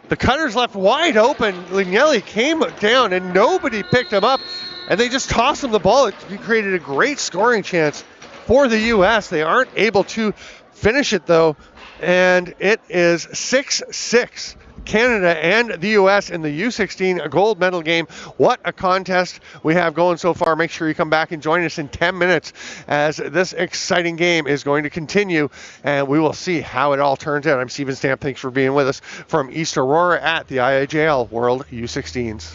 The cutter's left wide open. Lignelli came down and nobody picked him up. And they just tossed him the ball. It created a great scoring chance for the U.S. They aren't able to finish it though. And it is 6-6. Canada and the U.S. in the U16 gold medal game. What a contest we have going so far. Make sure you come back and join us in 10 minutes as this exciting game is going to continue, and we will see how it all turns out. I'm Steven Stamp. Thanks for being with us from East Aurora at the IIJL World U16s.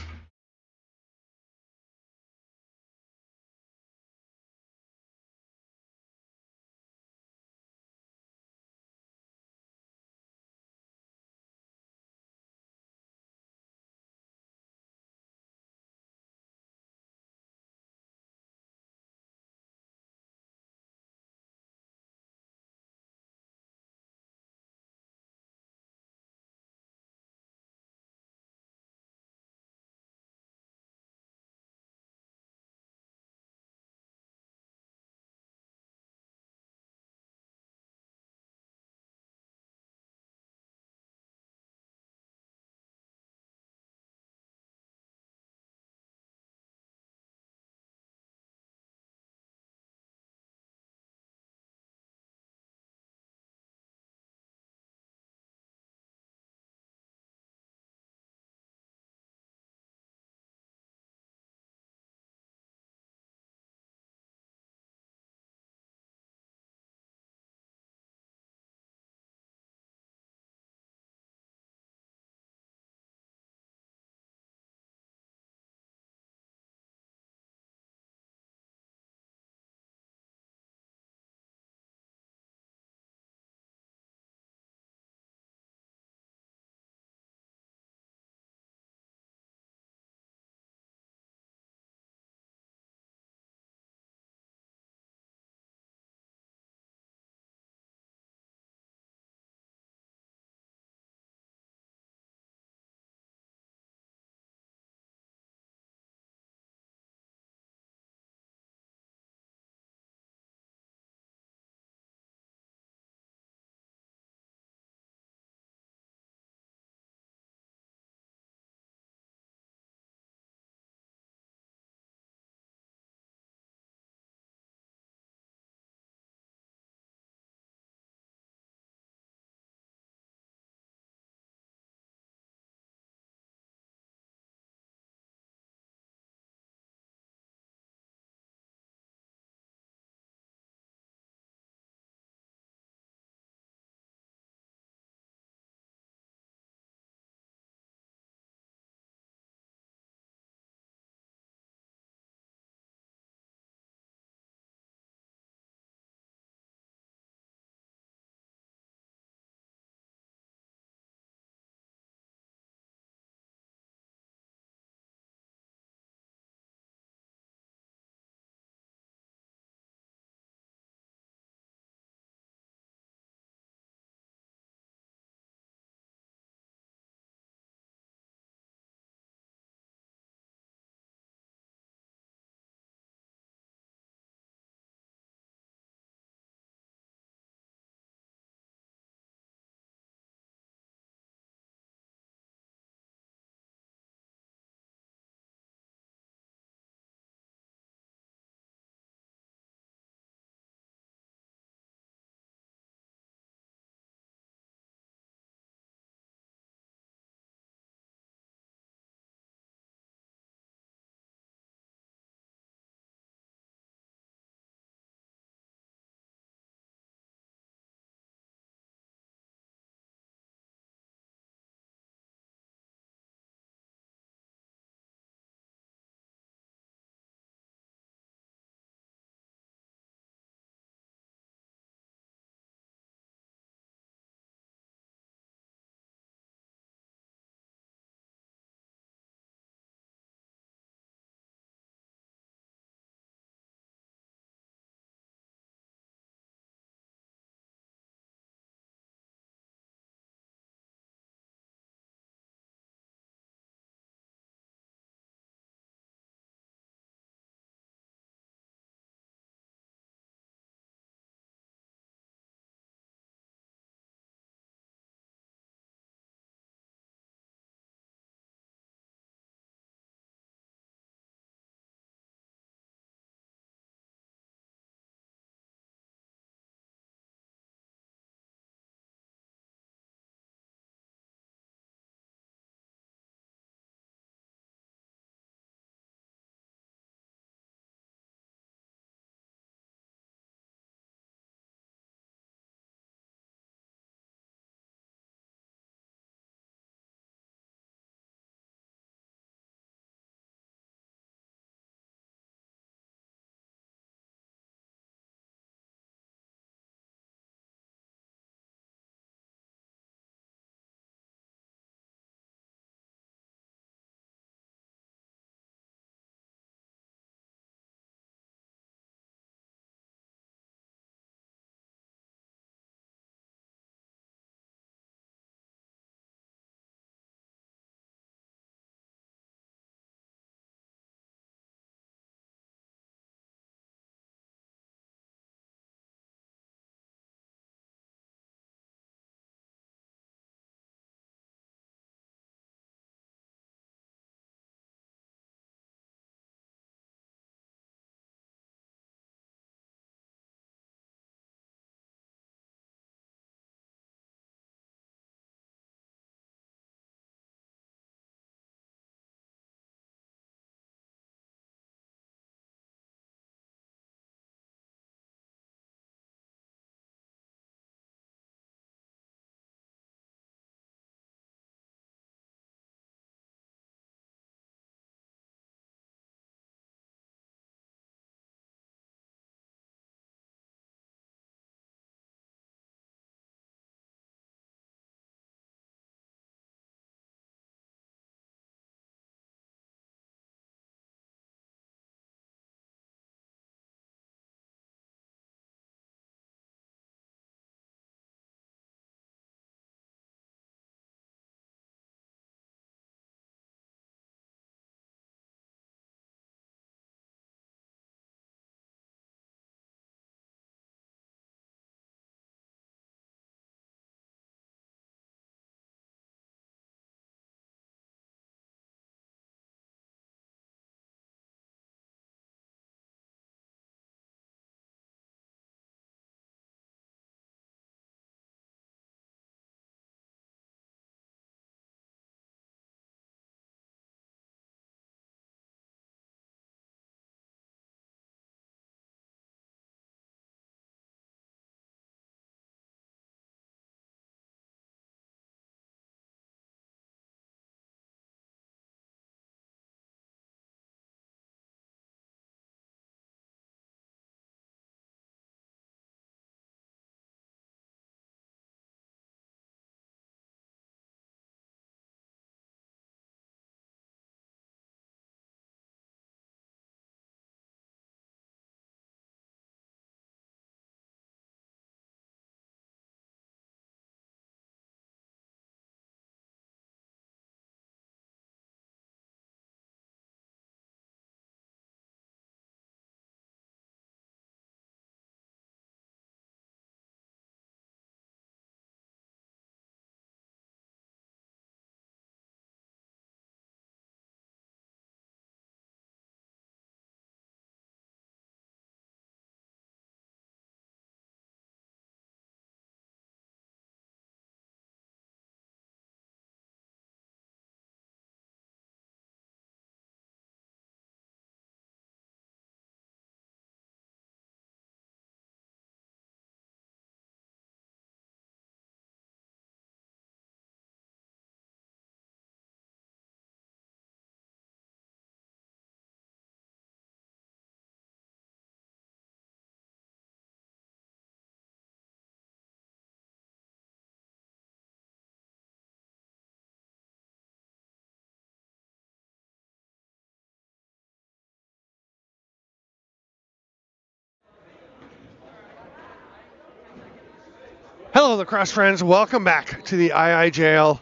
Hello, lacrosse friends. Welcome back to the IIJL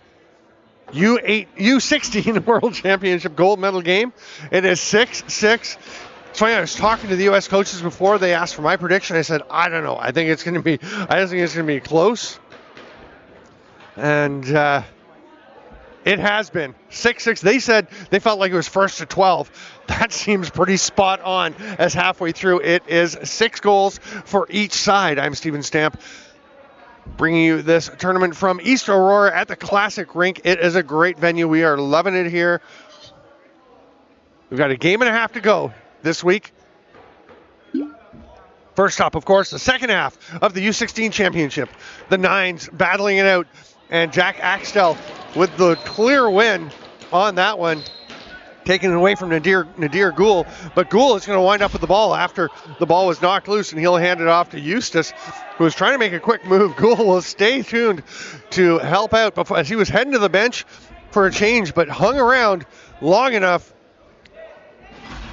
U16 World Championship gold medal game. It is 6-6. It's funny, I was talking to the U.S. coaches before they asked for my prediction. I said, I don't know. I think it's going to be close. And it has been 6-6. They said they felt like it was 1st to 12. That seems pretty spot on, as halfway through it is 6 goals for each side. I'm Steven Stamp, bringing you this tournament from East Aurora at the Classic Rink. It is a great venue. We are loving it here. We've got a game and a half to go this week. First up, of course, the second half of the U16 Championship. The Nines battling it out, and Jack Axtell with the clear win on that one, taken away from Nadir Gould. But Gould is going to wind up with the ball after the ball was knocked loose, and he'll hand it off to Eustace, who was trying to make a quick move. Gould will stay tuned to help out before, as he was heading to the bench for a change, but hung around long enough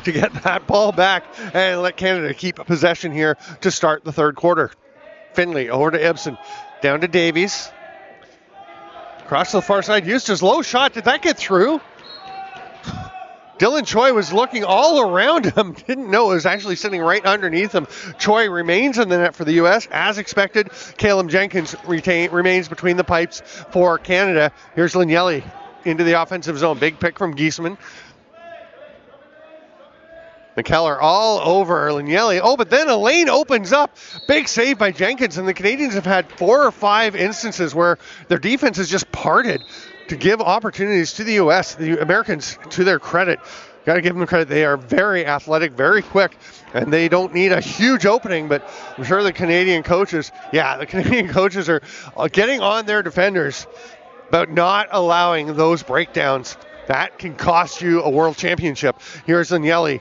to get that ball back and let Canada keep possession here to start the third quarter. Finley over to Ibsen, down to Davies. Across to the far side, Eustace, low shot. Did that get through? Dylan Choi was looking all around him. Didn't know it was actually sitting right underneath him. Choi remains in the net for the U.S. As expected, Caleb Jenkins remains between the pipes for Canada. Here's Lanielli into the offensive zone. Big pick from Giesman. McKellar all over Lanielli. Oh, but then a lane opens up. Big save by Jenkins, and the Canadians have had 4 or 5 instances where their defense has just parted to give opportunities to the U.S. The Americans, to their credit, got to give them credit. They are very athletic, very quick, and they don't need a huge opening, but I'm sure the Canadian coaches are getting on their defenders about not allowing those breakdowns. That can cost you a world championship. Here's Lanielli.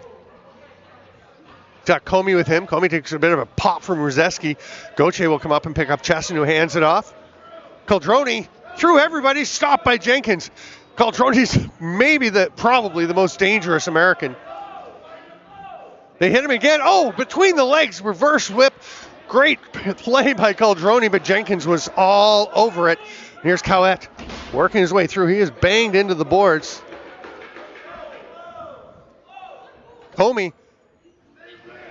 Got Comey with him. Comey takes a bit of a pop from Rzeski. Gauthier will come up and pick up Chesson, who hands it off. Caldroni through everybody, stopped by Jenkins. Caldroni's probably the most dangerous American. They hit him again. Oh, between the legs, reverse whip. Great play by Caldroni, but Jenkins was all over it. And here's Cowett working his way through. He is banged into the boards. Comey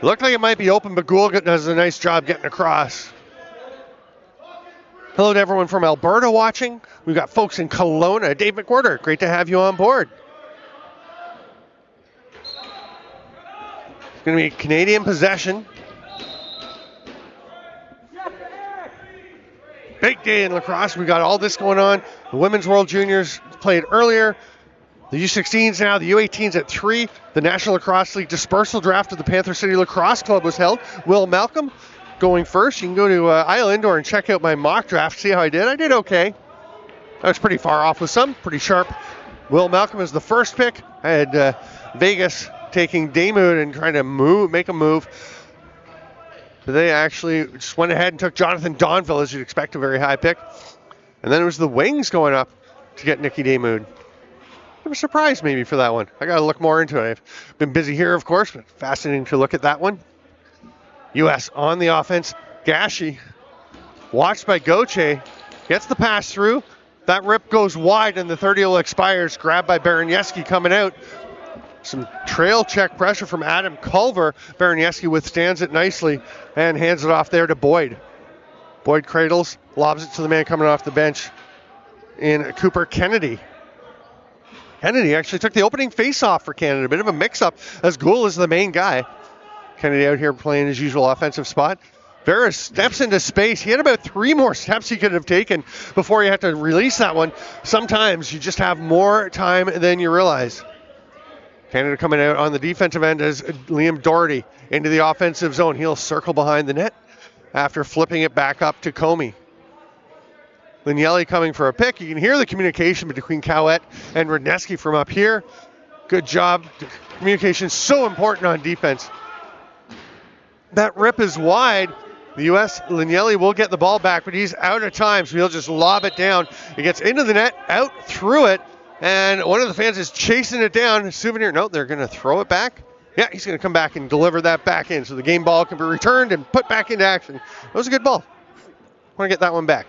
looked like it might be open, but Gould does a nice job getting across. Hello to everyone from Alberta watching. We've got folks in Kelowna. Dave McWhorter, great to have you on board. It's going to be Canadian possession. Big day in lacrosse. We got all this going on. The Women's World Juniors played earlier. The U16s now, the U18s at 3. The National Lacrosse League dispersal draft of the Panther City Lacrosse Club was held. Will Malcolm going first. You can go to Isle Indoor and check out my mock draft, see how I did. I did okay. I was pretty far off with some, pretty sharp. Will Malcolm is the first pick. I had Vegas taking Damoud and trying to make a move. But they actually just went ahead and took Jonathan Donville, as you'd expect, a very high pick. And then it was the Wings going up to get Nicky Damoud. I was surprised maybe for that one. I got to look more into it. I've been busy here, of course, but fascinating to look at that one. U.S. on the offense. Gashi, watched by Gauthier, gets the pass through. That rip goes wide, and the 30 expires. Grabbed by Baranyeski coming out. Some trail check pressure from Adam Culver. Baranyeski withstands it nicely and hands it off there to Boyd. Boyd cradles, lobs it to the man coming off the bench in Cooper Kennedy. Kennedy actually took the opening face-off for Canada. A bit of a mix-up as Gould is the main guy. Kennedy out here playing his usual offensive spot. Vera steps into space. He had about 3 more steps he could have taken before he had to release that one. Sometimes you just have more time than you realize. Canada coming out on the defensive end as Liam Doherty into the offensive zone. He'll circle behind the net after flipping it back up to Comey. Lanielli coming for a pick. You can hear the communication between Cowett and Rudneski from up here. Good job. Communication is so important on defense. That rip is wide. The U.S. Lanielli will get the ball back, but he's out of time, so he'll just lob it down. It gets into the net, out through it, and one of the fans is chasing it down. Souvenir, no, they're going to throw it back. Yeah, he's going to come back and deliver that back in, so the game ball can be returned and put back into action. That was a good ball. Want to get that one back.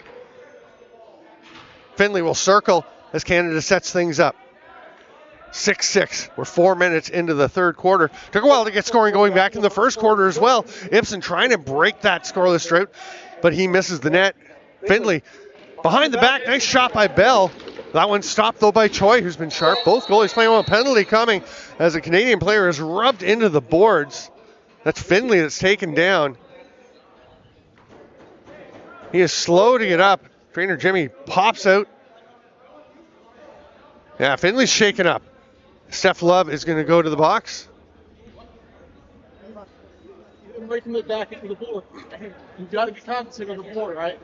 Finley will circle as Canada sets things up. 6-6. We're 4 minutes into the third quarter. Took a while to get scoring going back in the first quarter as well. Ibsen trying to break that scoreless drought, but he misses the net. Finley behind the back. Nice shot by Bell. That one stopped, though, by Choi, who's been sharp. Both goalies playing on a penalty coming as a Canadian player is rubbed into the boards. That's Finley that's taken down. He is slow to get up. Trainer Jimmy pops out. Yeah, Finley's shaken up. Steph Love is going to go to the box. Right from the back into the board. You've got to be cognizant of the board, right?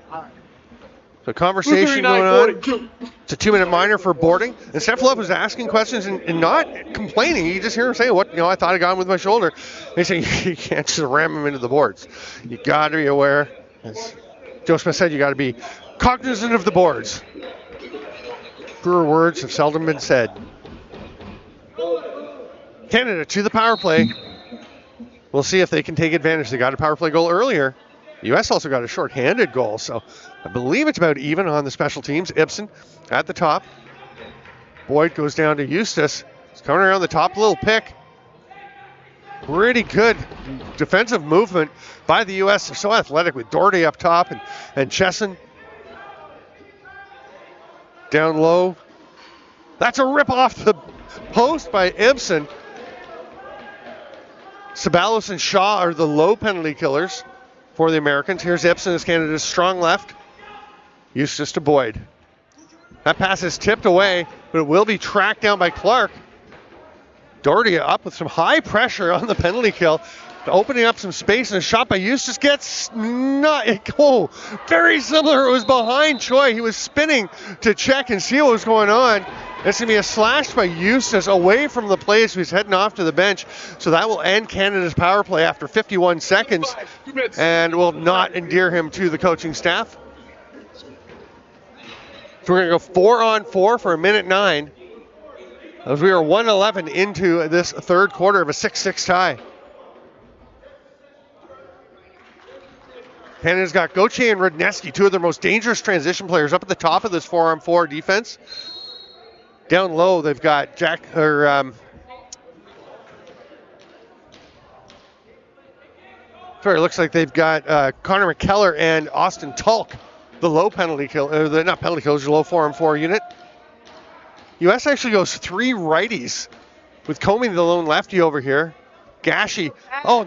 So conversation going on. It's a 2-minute minor for boarding. And Steph Love was asking questions and not complaining. You just hear him say, I thought I got him with my shoulder. They say you can't just ram him into the boards. You got to be aware. As Joe Smith said, you got to be cognizant of the boards. Truer words have seldom been said. Canada to the power play. We'll see if they can take advantage. They got a power play goal earlier. The U.S. also got a short-handed goal, so I believe it's about even on the special teams. Ibsen at the top. Boyd goes down to Eustace. He's coming around the top, little pick. Pretty good defensive movement by the U.S. They're so athletic with Doherty up top and Chesson down low. That's a rip off the post by Ibsen. Sabalos and Shaw are the low penalty killers for the Americans. Here's Ibsen as Canada's strong left. Eustace to Boyd. That pass is tipped away, but it will be tracked down by Clark. Doherty up with some high pressure on the penalty kill, opening up some space, and a shot by Eustace gets very similar. It was behind Choi. He was spinning to check and see what was going on. It's going to be a slash by Eustace away from the play, so he's heading off to the bench. So that will end Canada's power play after 51 seconds and will not endear him to the coaching staff. So we're going to go 4-on-4 for a minute 9 as we are 1:11 into this third quarter of a 6-6 tie. Canada's got Gauthier and Rudneski, two of their most dangerous transition players, up at the top of this 4-on-4 defense. Down low, they've got it looks like they've got Connor McKellar and Austin Tulk, the low penalty kill, not penalty killers, the low 4-on-4 unit. U.S. actually goes 3 righties with Comey, the lone lefty over here. Gashi,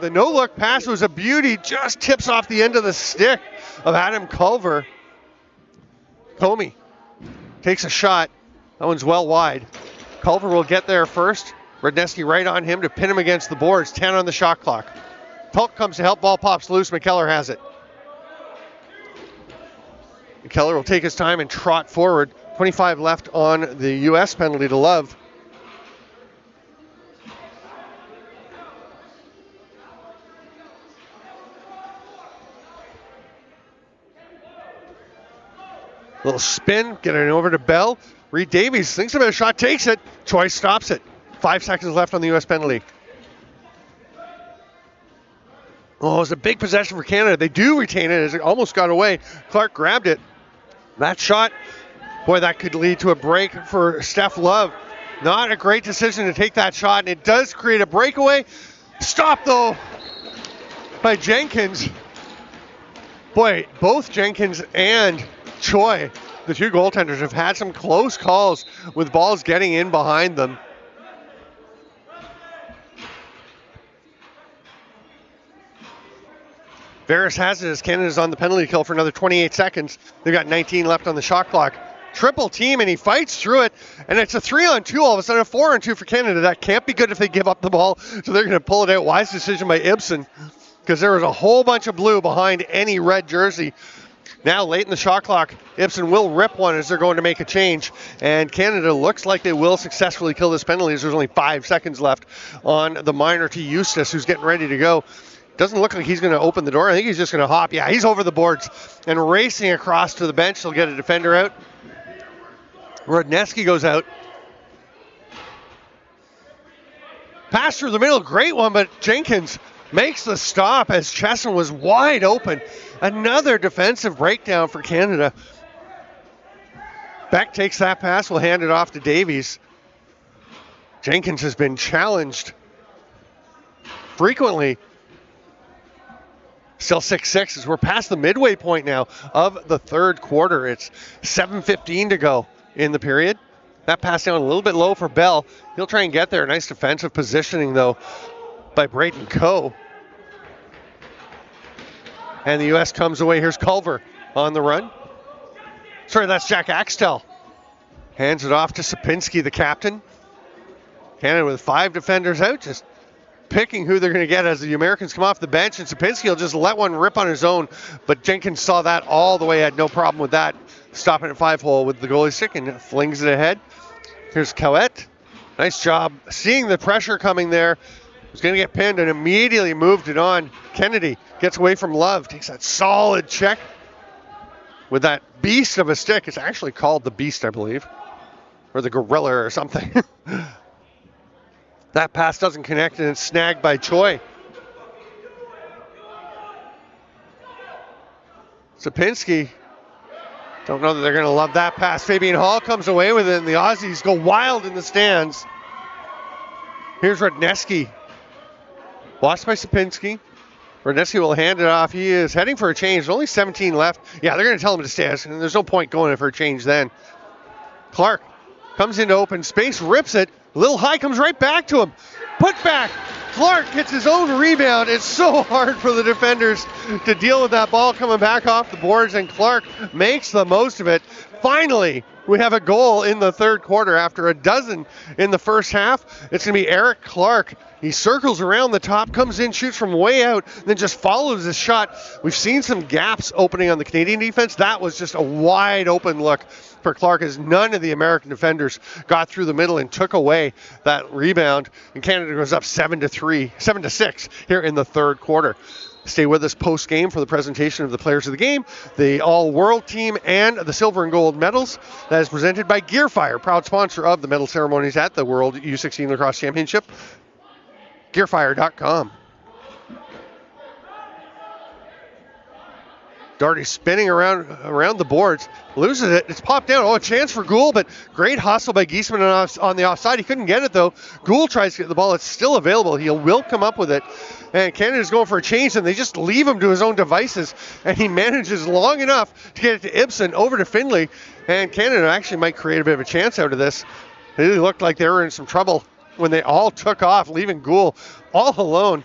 the no-look pass was a beauty, just tips off the end of the stick of Adam Culver. Comey takes a shot. That one's well wide. Culver will get there first. Rudneski right on him to pin him against the boards. 10 on the shot clock. Tulk comes to help. Ball pops loose. McKellar has it. McKellar will take his time and trot forward. 25 left on the U.S. penalty to Love. Little spin, getting it over to Bell. Reed Davies thinks about a shot, takes it. Choi stops it. 5 seconds left on the U.S. penalty. Oh, it was a big possession for Canada. They do retain it as it almost got away. Clark grabbed it. That shot, boy, that could lead to a break for Steph Love. Not a great decision to take that shot, and it does create a breakaway. Stop, though, by Jenkins. Boy, both Jenkins and Choi, the two goaltenders, have had some close calls with balls getting in behind them. Varys has it as Canada's on the penalty kill for another 28 seconds. They've got 19 left on the shot clock. Triple team, and he fights through it, and it's a 3-on-2 all of a sudden, a 4-on-2 for Canada. That can't be good if they give up the ball, so they're going to pull it out. Wise decision by Ibsen, because there was a whole bunch of blue behind any red jersey. Now, late in the shot clock, Ibsen will rip one as they're going to make a change, and Canada looks like they will successfully kill this penalty as there's only 5 seconds left on the minor to Eustace, who's getting ready to go. Doesn't look like he's going to open the door. I think he's just going to hop. Yeah, he's over the boards and racing across to the bench. They'll get a defender out. Rudneski goes out. Pass through the middle, great one, but Jenkins makes the stop as Chesson was wide open. Another defensive breakdown for Canada. Beck takes that pass, will hand it off to Davies. Jenkins has been challenged frequently. Still 6-6 as we're past the midway point now of the third quarter. It's 7:15 to go in the period. That pass down a little bit low for Bell. He'll try and get there. Nice defensive positioning, though, by Brayden Coe. And the U.S. comes away. Here's Culver on the run. Sorry, that's Jack Axtell. Hands it off to Sapinski, the captain. Canada with 5 defenders out, just picking who they're going to get as the Americans come off the bench, and Sapinski will just let one rip on his own, but Jenkins saw that all the way, had no problem with that, stopping at 5-hole with the goalie stick and flings it ahead. Here's Cowett. Nice job seeing the pressure coming there. He's going to get pinned and immediately moved it on. Kennedy gets away from Love, takes that solid check with that beast of a stick. It's actually called the Beast, I believe, or the Gorilla or something. That pass doesn't connect, and it's snagged by Choi. Sapinski, don't know that they're going to love that pass. Fabian Hall comes away with it, and the Aussies go wild in the stands. Here's Radneski. Watched by Sapinski. Radneski will hand it off. He is heading for a change. There's only 17 left. Yeah, they're going to tell him to stay. And there's no point going in for a change then. Clark comes into open space, rips it. A little high, comes right back to him. Put back. Clark gets his own rebound. It's so hard for the defenders to deal with that ball coming back off the boards, and Clark makes the most of it. Finally, we have a goal in the third quarter after a dozen in the first half. It's going to be Eric Clark. He circles around the top, comes in, shoots from way out, and then just follows his shot. We've seen some gaps opening on the Canadian defense. That was just a wide open look for Clark, as none of the American defenders got through the middle and took away that rebound. And Canada goes up 7-6 here in the third quarter. Stay with us post-game for the presentation of the players of the game, the all-world team, and the silver and gold medals. That is presented by Gearfire, proud sponsor of the medal ceremonies at the World U16 Lacrosse Championship. Gearfire.com. Doherty spinning around the boards, loses it. It's popped down. Oh, a chance for Gould, but great hustle by Giesman on the offside. He couldn't get it, though. Gould tries to get the ball. It's still available. He will come up with it. And Canada's going for a change, and they just leave him to his own devices. And he manages long enough to get it to Ibsen, over to Finley. And Canada actually might create a bit of a chance out of this. It really looked like they were in some trouble when they all took off, leaving Gould all alone.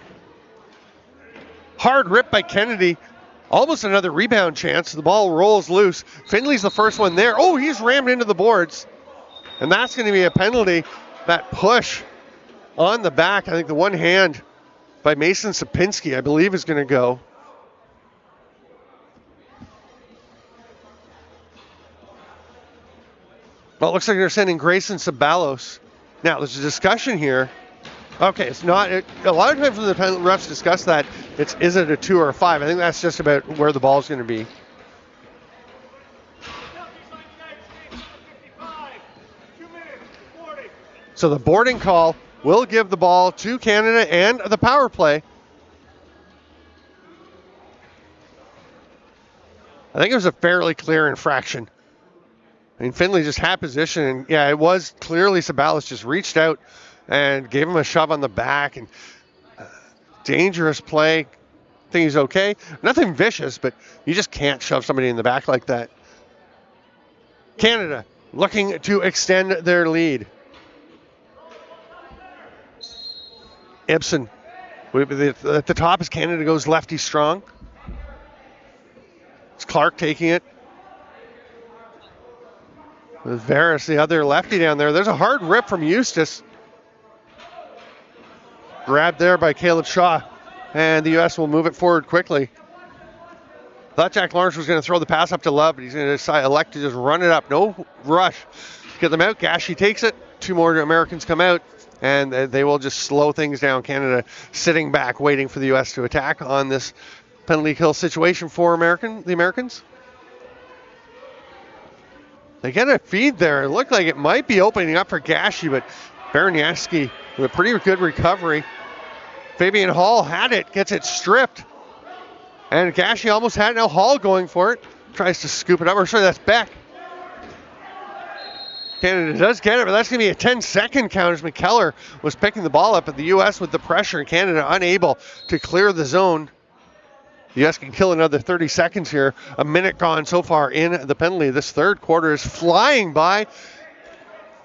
Hard rip by Kennedy. Almost another rebound chance. The ball rolls loose. Finley's the first one there. Oh, he's rammed into the boards. And that's going to be a penalty. That push on the back. I think the one hand by Mason Sapinski, I believe, is going to go. Well, it looks like they're sending Grayson Sabalos. Now, there's a discussion here. Okay, it's not. A lot of times when the refs discuss that, is it a 2 or a 5? I think that's just about where the ball's going to be. So the boarding call will give the ball to Canada and the power play. I think it was a fairly clear infraction. I mean, Finley just had position, and yeah, it was clearly Sabalos just reached out and gave him a shove on the back, and dangerous play. I think he's okay. Nothing vicious, but you just can't shove somebody in the back like that. Canada looking to extend their lead. Ibsen at the top as Canada goes lefty strong. It's Clark taking it. With Veras, the other lefty down there. There's a hard rip from Eustace. Grabbed there by Caleb Shaw. And the U.S. will move it forward quickly. Thought Jack Lawrence was going to throw the pass up to Love, but he's going to elect to just run it up. No rush. Get them out. Gashi takes it. 2 more Americans come out. And they will just slow things down. Canada sitting back, waiting for the U.S. to attack on this penalty kill situation for the Americans. They get a feed there. It looked like it might be opening up for Gashi, but Baranowski with a pretty good recovery. Fabian Hall had it, gets it stripped. And Gashi almost had it. Now Hall going for it. Tries to scoop it up. Or sorry, that's Beck. Canada does get it, but that's going to be a 10-second count as McKellar was picking the ball up at the U.S. with the pressure, and Canada unable to clear the zone. The U.S. can kill another 30 seconds here. A minute gone so far in the penalty. This third quarter is flying by.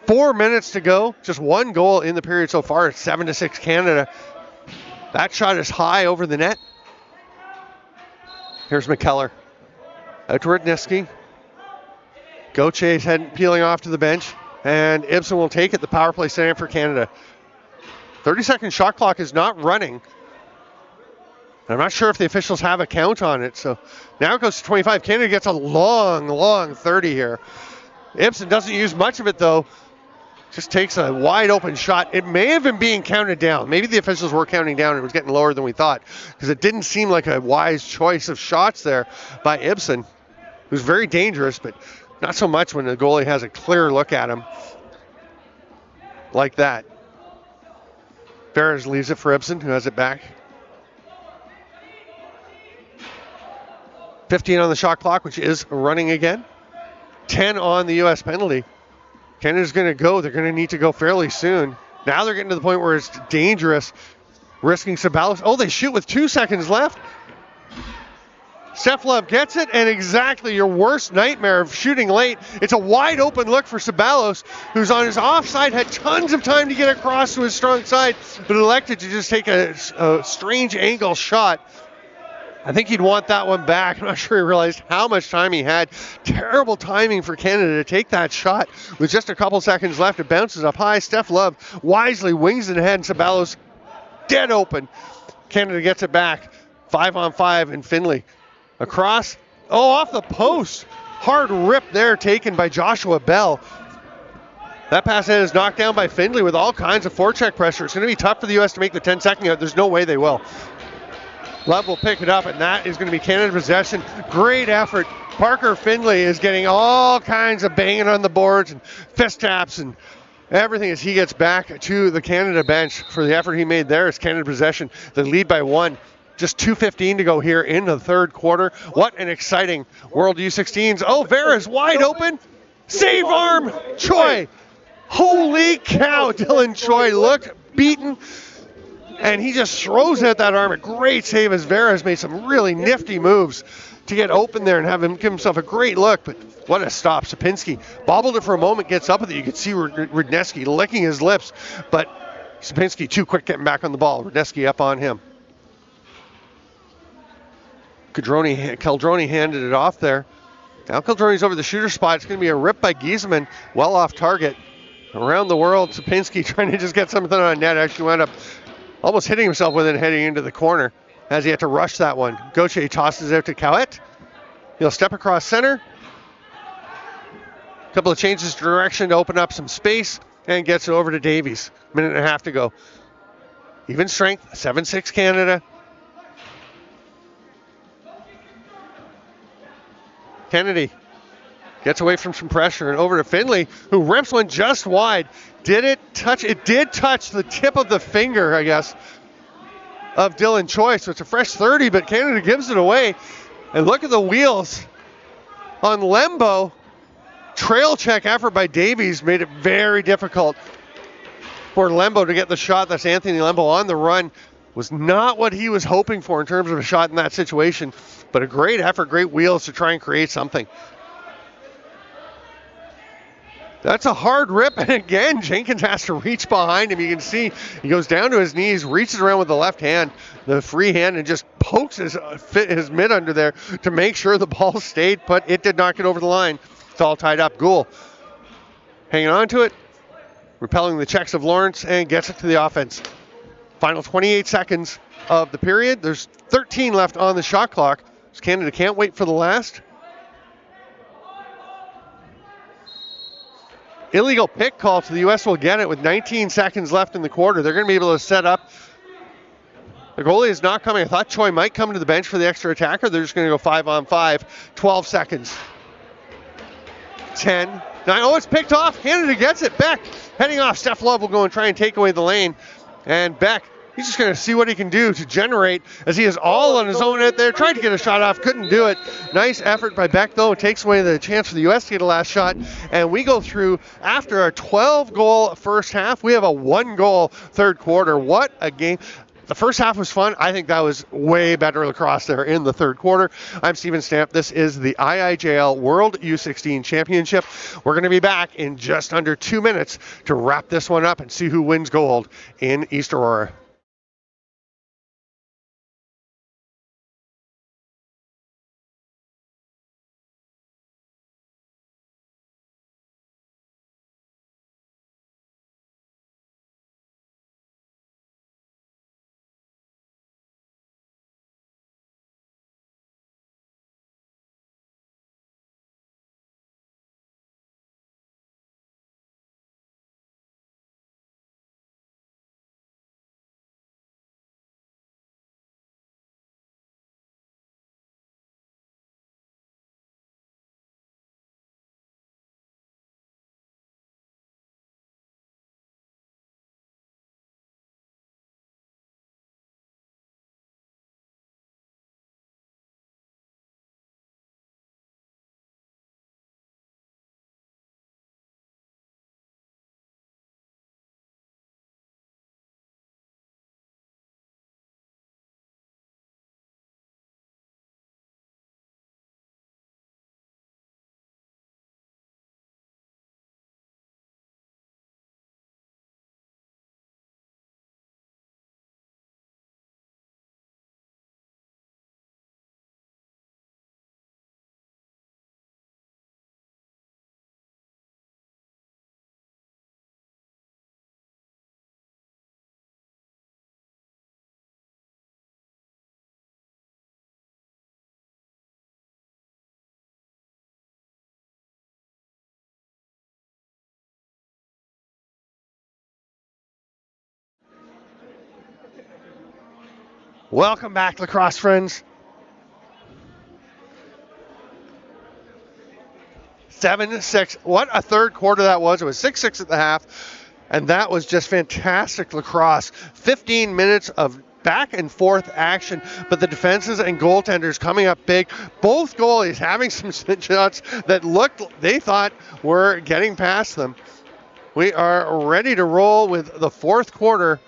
4 minutes to go. Just one goal in the period so far. It's 7-6 Canada. That shot is high over the net. Here's McKellar. Out to Rudniski. Gauthier head peeling off to the bench, and Ibsen will take it. The power play stand for Canada. 30-second shot clock is not running. I'm not sure if the officials have a count on it, so now it goes to 25. Canada gets a long 30 here. Ibsen doesn't use much of it, though. Just takes a wide open shot. It may have been being counted down. Maybe the officials were counting down and it was getting lower than we thought, because it didn't seem like a wise choice of shots there by Ibsen, who's very dangerous, but not so much when the goalie has a clear look at him like that. Ferris leaves it for Ibsen, who has it back. 15 on the shot clock, which is running again. 10 on the U.S. penalty. Canada's going to go. They're going to need to go fairly soon. Now they're getting to the point where it's dangerous, risking Sabalos. Oh, they shoot with 2 seconds left. Steph Love gets it, and exactly your worst nightmare of shooting late. It's a wide open look for Sabalos, who's on his offside, had tons of time to get across to his strong side, but elected to just take a strange angle shot. I think he'd want that one back. I'm not sure he realized how much time he had. Terrible timing for Canada to take that shot with just a couple seconds left. It bounces up high. Steph Love wisely wings it ahead, and Sabalos dead open. Canada gets it back. 5-on-5 in Finley. Across. Oh, off the post. Hard rip there taken by Joshua Bell. That pass is knocked down by Findlay with all kinds of forecheck pressure. It's going to be tough for the U.S. to make the 10-second count. There's no way they will. Love will pick it up, and that is going to be Canada possession. Great effort. Parker Findlay is getting all kinds of banging on the boards and fist taps and everything as he gets back to the Canada bench for the effort he made there. It's Canada possession. They lead by 1. Just 2:15 to go here in the third quarter. What an exciting World U16s. Oh, Vera's wide open. Save arm, Choi. Holy cow, Dylan Choi looked beaten, and he just throws at that arm. A great save as Vera has made some really nifty moves to get open there and have him give himself a great look. But what a stop. Sapinski bobbled it for a moment, gets up with it. You could see Rudneski licking his lips, but Sapinski too quick getting back on the ball. Rudneski up on him. Caldroni handed it off there. Now Caldroni's over the shooter spot. It's going to be a rip by Giesemann, well off target. Around the world, Sapinski trying to just get something on net. Actually wound up almost hitting himself with it heading into the corner as he had to rush that one. Gauthier tosses it out to Cowett. He'll step across center. A couple of changes of direction to open up some space and gets it over to Davies. Minute and a half to go. Even strength, 7-6 Canada. Kennedy gets away from some pressure and over to Finley, who rips one just wide. Did it touch? It did touch the tip of the finger, I guess, of Dylan Choi. So it's a fresh 30, but Canada gives it away. And look at the wheels on Lembo. Trail check effort by Davies made it very difficult for Lembo to get the shot. That's Anthony Lembo on the run. Was not what he was hoping for in terms of a shot in that situation, but a great effort, great wheels to try and create something. That's a hard rip, and again, Jenkins has to reach behind him. You can see he goes down to his knees, reaches around with the left hand, the free hand, and just pokes his mid under there to make sure the ball stayed put. It did not get over the line. It's all tied up. Gould hanging on to it, repelling the checks of Lawrence, and gets it to the offense. Final 28 seconds of the period. There's 13 left on the shot clock. Canada can't wait for the last. Illegal pick call to the U.S. will get it with 19 seconds left in the quarter. They're going to be able to set up. The goalie is not coming. I thought Choi might come to the bench for the extra attacker. They're just going to go 5-on-5. 12 seconds. 10, 9. Oh, it's picked off. Canada gets it. Beck heading off. Steph Love will go and try and take away the lane. And Beck He's just going to see what he can do to generate as he is all on his own out there. Tried to get a shot off, couldn't do it. Nice effort by Beck, though. It takes away the chance for the U.S. to get a last shot. And we go through after a 12-goal first half. We have a 1-goal third quarter. What a game. The first half was fun. I think that was way better lacrosse there in the third quarter. I'm Steven Stamp. This is the IIJL World U16 Championship. We're going to be back in just under 2 minutes to wrap this one up and see who wins gold in East Aurora. Welcome back, lacrosse friends. 7-6. What a third quarter that was. It was 6-6 at the half, and that was just fantastic lacrosse. 15 minutes of back and forth action, but the defenses and goaltenders coming up big. Both goalies having some shots that they thought were getting past them. We are ready to roll with the fourth quarter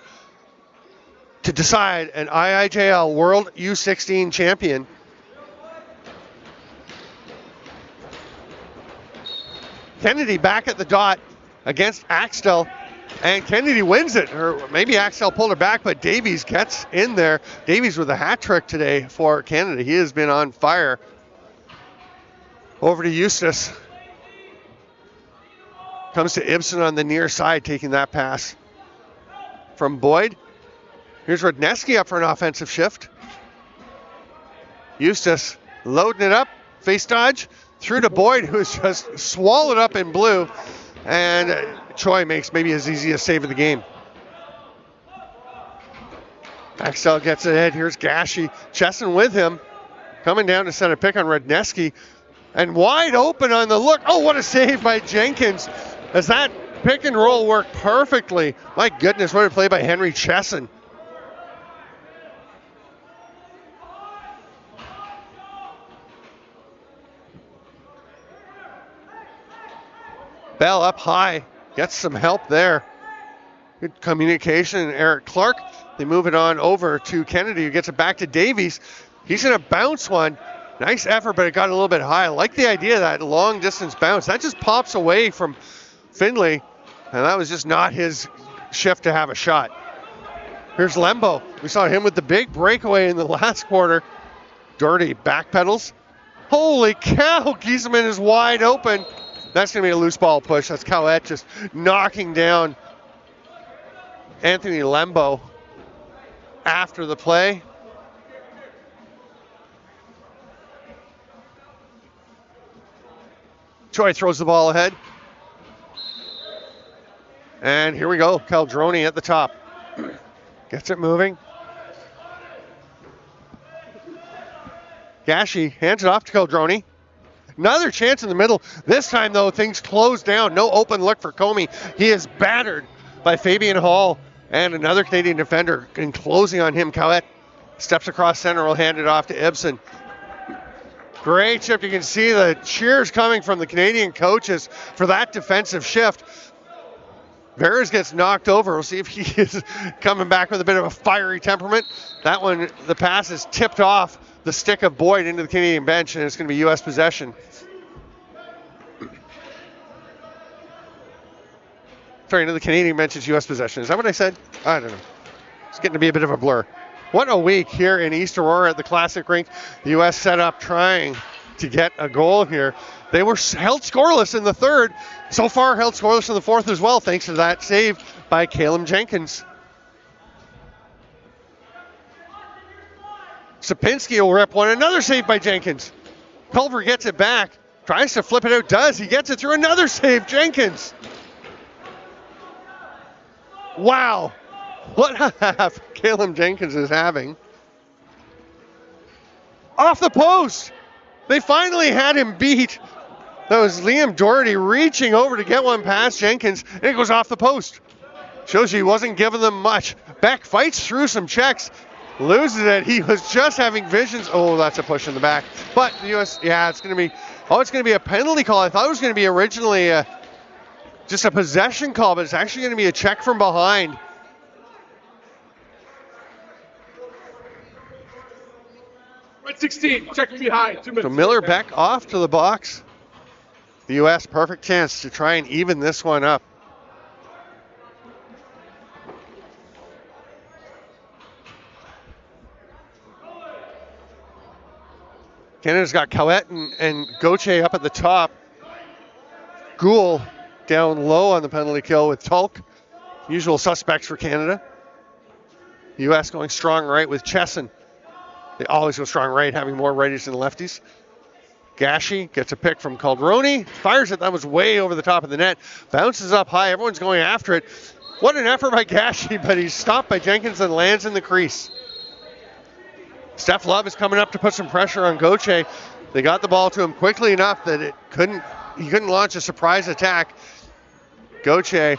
to decide an IIJL World U16 champion. Kennedy back at the dot against Axtell, and Kennedy wins it. Or maybe Axtell pulled her back, but Davies gets in there. Davies with a hat trick today for Canada. He has been on fire. Over to Eustace. Comes to Ibsen on the near side, taking that pass from Boyd. Here's Rodneski up for an offensive shift. Eustace loading it up. Face dodge. Through to Boyd, who's just swallowed up in blue. And Choi makes maybe his easiest save of the game. Axtell gets ahead. Here's Gashi. Chesson with him. Coming down to set a pick on Rodneski. And wide open on the look. Oh, what a save by Jenkins. As that pick and roll worked perfectly. My goodness, what a play by Henry Chesson. Bell up high, gets some help there. Good communication. Eric Clark, they move it on over to Kennedy, who gets it back to Davies. He's going to bounce one. Nice effort, but it got a little bit high. I like the idea of that long distance bounce. That just pops away from Finley, and that was just not his shift to have a shot. Here's Lembo. We saw him with the big breakaway in the last quarter. Doherty backpedals. Holy cow, Giesemann is wide open. That's going to be a loose ball push. That's Cowett just knocking down Anthony Lembo after the play. Choi throws the ball ahead. And here we go. Caldroni at the top. Gets it moving. Gashi hands it off to Caldroni. Another chance in the middle. This time, though, things close down. No open look for Comey. He is battered by Fabian Hall. And another Canadian defender enclosing on him. Cowett steps across center, will hand it off to Ibsen. Great shift. You can see the cheers coming from the Canadian coaches for that defensive shift. Veras gets knocked over. We'll see if he is coming back with a bit of a fiery temperament. That one, the pass is tipped off the stick of Boyd into the Canadian bench, and it's going to be U.S. possession. Sorry, into the Canadian bench is U.S. possession. Is that what I said? I don't know. It's getting to be a bit of a blur. What a week here in East Aurora at the Classic Rink. The U.S. set up trying to get a goal here. They were held scoreless in the third. So far, held scoreless in the fourth as well, thanks to that save by Caleb Jenkins. Sapinski will rip one. Another save by Jenkins. Culver gets it back. Tries to flip it out. Does. He gets it through. Another save. Jenkins. Wow. What a half Caleb Jenkins is having. Off the post. They finally had him beat. That was Liam Doherty reaching over to get one past Jenkins, and it goes off the post. Shows you he wasn't giving them much. Beck fights through some checks, loses it. He was just having visions. Oh, that's a push in the back. But the U.S., yeah, it's going to be a penalty call. I thought it was going to be originally just a possession call, but it's actually going to be a check from behind. Red 16, check from behind. 2 minutes. So Miller Beck off to the box. The U.S. perfect chance to try and even this one up. Canada's got Cowett and Gauthier up at the top. Gould down low on the penalty kill with Tulk. Usual suspects for Canada. The U.S. going strong right with Chesson. They always go strong right, having more righties than lefties. Gashi gets a pick from Calderoni. Fires it. That was way over the top of the net. Bounces up high. Everyone's going after it. What an effort by Gashi, but he's stopped by Jenkins and lands in the crease. Steph Love is coming up to put some pressure on Gauthier. They got the ball to him quickly enough that he couldn't launch a surprise attack. Gauthier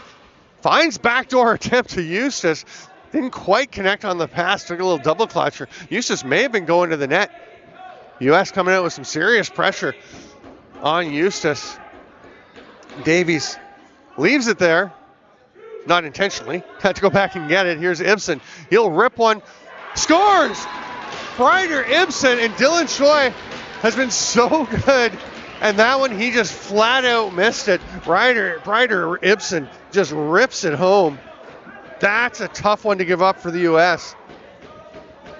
finds backdoor attempt to Eustace. Didn't quite connect on the pass. Took a little double clutcher. Eustace may have been going to the net. U.S. coming out with some serious pressure on Eustace. Davies leaves it there. Not intentionally. Had to go back and get it. Here's Ibsen. He'll rip one. Scores! Ryder Ibsen, and Dylan Choi has been so good. And that one, he just flat out missed it. Ryder Ibsen just rips it home. That's a tough one to give up for the U.S.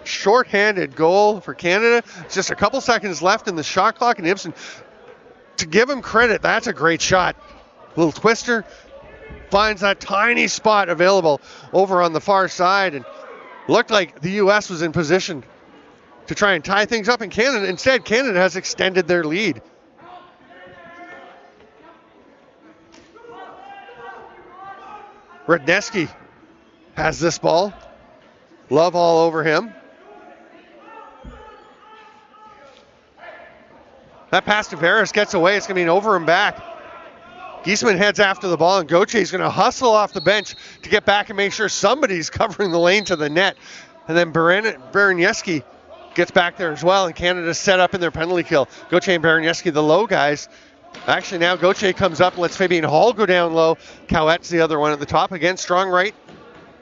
Short-handed goal for Canada. It's just a couple seconds left in the shot clock, and Ibsen, to give him credit, that's a great shot. Little twister, finds that tiny spot available over on the far side, and looked like the U.S. was in position to try and tie things up in Canada. Instead, Canada has extended their lead. Radneski has this ball. Love all over him. That pass to Veras gets away. It's going to be an over and back. Giesman heads after the ball, and Gauthier going to hustle off the bench to get back and make sure somebody's covering the lane to the net. And then Baranieski gets back there as well, and Canada's set up in their penalty kill. Gauthier and Baranieski, the low guys. Actually, now Gauthier comes up and lets Fabian Hall go down low. Cowett's the other one at the top. Again, strong right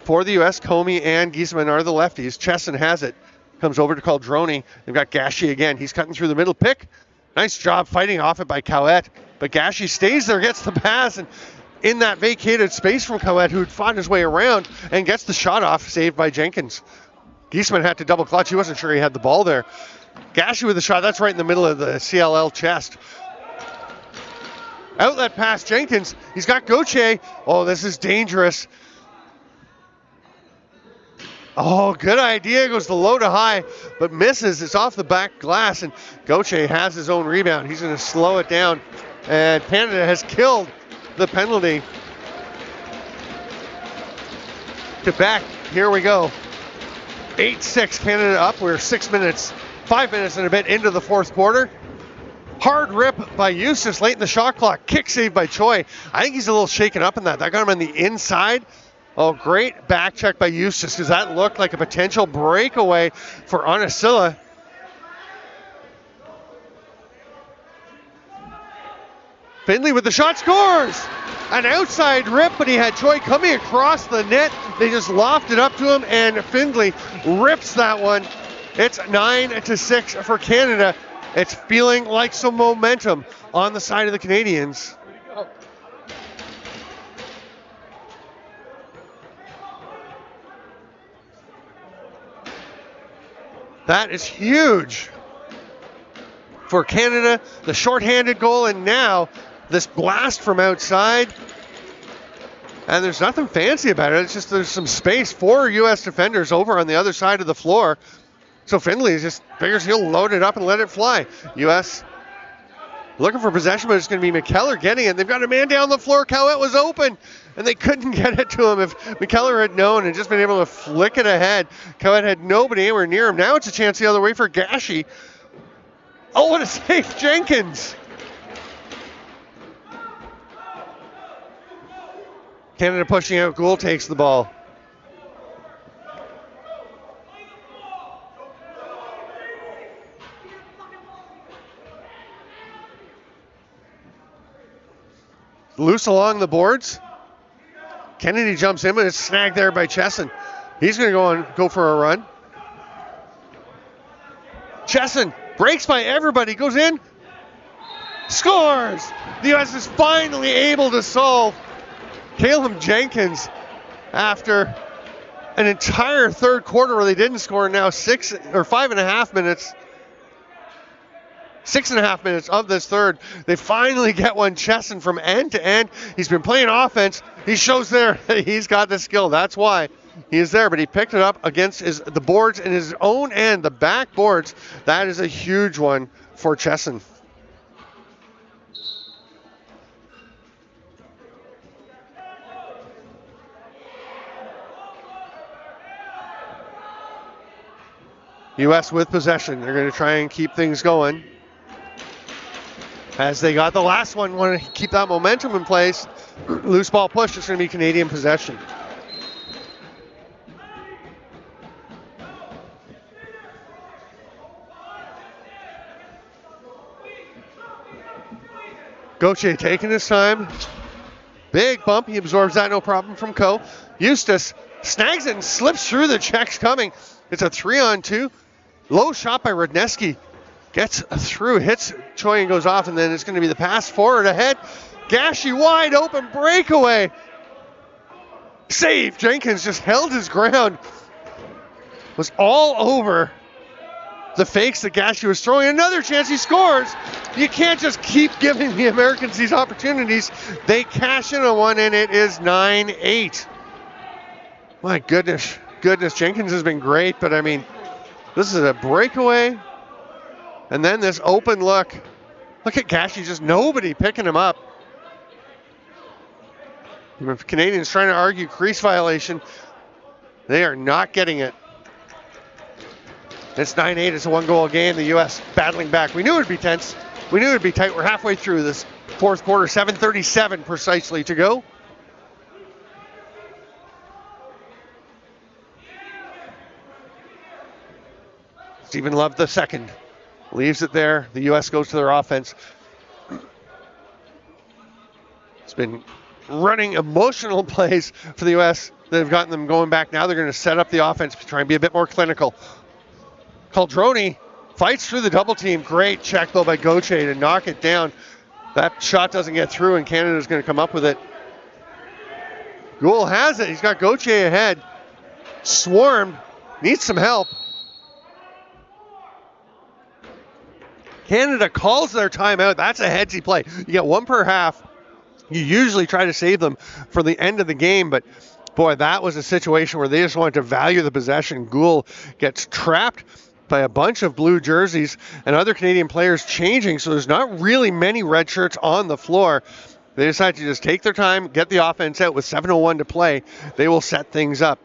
for the U.S. Comey and Giesman are the lefties. Chesson has it. Comes over to Calderoni. They've got Gashi again. He's cutting through the middle. Pick. Nice job fighting off it by Cowett. But Gashi stays there, gets the pass, and in that vacated space from Cowett, who'd fought his way around, and gets the shot off, saved by Jenkins. Giesman had to double clutch. He wasn't sure he had the ball there. Gashi with the shot. That's right in the middle of the CLL chest. Outlet pass Jenkins. He's got Gauthier. Oh, this is dangerous. Oh, good idea. Goes the low to high, but misses. It's off the back glass, and Gauthier has his own rebound. He's going to slow it down, and Canada has killed the penalty. To back. Here we go. 8-6, Canada up. We're 5 minutes and a bit into the fourth quarter. Hard rip by Eustace late in the shot clock. Kick save by Choi. I think he's a little shaken up in that. That got him on the inside. Oh, great back check by Eustace because that looked like a potential breakaway for Anasilla. Findlay with the shot, scores! An outside rip, but he had Choi coming across the net. They just lofted up to him, and Findlay rips that one. It's 9-6 for Canada. It's feeling like some momentum on the side of the Canadians. That is huge for Canada. The shorthanded goal, and now this blast from outside. And there's nothing fancy about it. It's just there's some space for U.S. defenders over on the other side of the floor. So Findlay just figures he'll load it up and let it fly. U.S. looking for possession, but it's going to be McKellar getting it. They've got a man down the floor. Cowett was open, and they couldn't get it to him. If McKellar had known and just been able to flick it ahead, Cowett had nobody anywhere near him. Now it's a chance the other way for Gashi. Oh, what a save, Jenkins. Canada pushing out. Gould takes the ball. Loose along the boards. Kennedy jumps in, but it's snagged there by Chesson. He's going to go for a run. Chesson breaks by everybody, goes in, scores! The U.S. is finally able to solve. Caleb Jenkins, after an entire third quarter where they didn't score, now 5.5 minutes. 6.5 minutes of this third. They finally get one. Chesson from end to end. He's been playing offense. He shows there that he's got the skill. That's why he is there. But he picked it up against the boards in his own end, the back boards. That is a huge one for Chesson. U.S. with possession. They're going to try and keep things going. As they got the last one, want to keep that momentum in place. Loose ball push, it's going to be Canadian possession. Gauthier taking his time. Big bump, he absorbs that, no problem from Coe. Eustace snags it and slips through the checks coming. It's a 3-on-2. Low shot by Rudneski. Gets through, hits Choi and goes off, and then it's going to be the pass forward ahead. Gashi wide open, breakaway. Save. Jenkins just held his ground. Was all over the fakes that Gashi was throwing. Another chance, he scores. You can't just keep giving the Americans these opportunities. They cash in on one, and it is 9-8. My goodness. Jenkins has been great, but I mean, this is a breakaway. And then this open look. Look at Gashi, just nobody picking him up. If Canadians trying to argue crease violation, they are not getting it. It's 9-8, it's a one-goal game. The U.S. battling back. We knew it would be tense. We knew it would be tight. We're halfway through this fourth quarter, 7:37 precisely to go. Stephen Love the second. Leaves it there. The U.S. goes to their offense. It's been running emotional plays for the U.S. that have gotten them going back. Now they're going to set up the offense to try and be a bit more clinical. Caldroni fights through the double team. Great check, though, by Gauthier to knock it down. That shot doesn't get through, and Canada's going to come up with it. Gould has it. He's got Gauthier ahead. Swarmed. Needs some help. Canada calls their timeout. That's a headsy play. You get one per half. You usually try to save them for the end of the game, but boy, that was a situation where they just wanted to value the possession. Gould gets trapped by a bunch of blue jerseys and other Canadian players changing, so there's not really many red shirts on the floor. They decide to just take their time, get the offense out with 7:01 to play. They will set things up.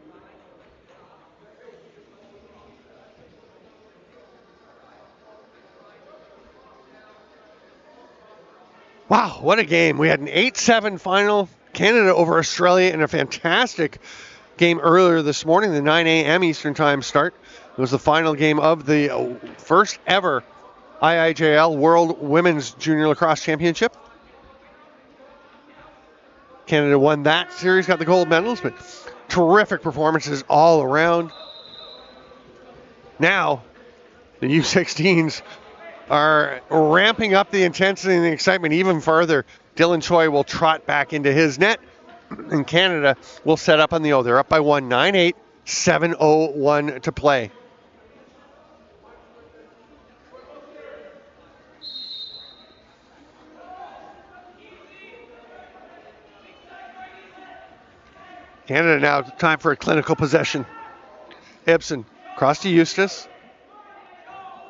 Wow, what a game. We had an 8-7 final. Canada over Australia in a fantastic game earlier this morning, the 9 a.m. Eastern Time start. It was the final game of the first ever IIJL World Women's Junior Lacrosse Championship. Canada won that series, got the gold medals, but terrific performances all around. Now, the U16s are ramping up the intensity and the excitement even further. Dylan Choi will trot back into his net, and Canada will set up on the O. They're up by 1, 9-8, 7:01 to play. Canada now, time for a clinical possession. Ibsen, cross to Eustace.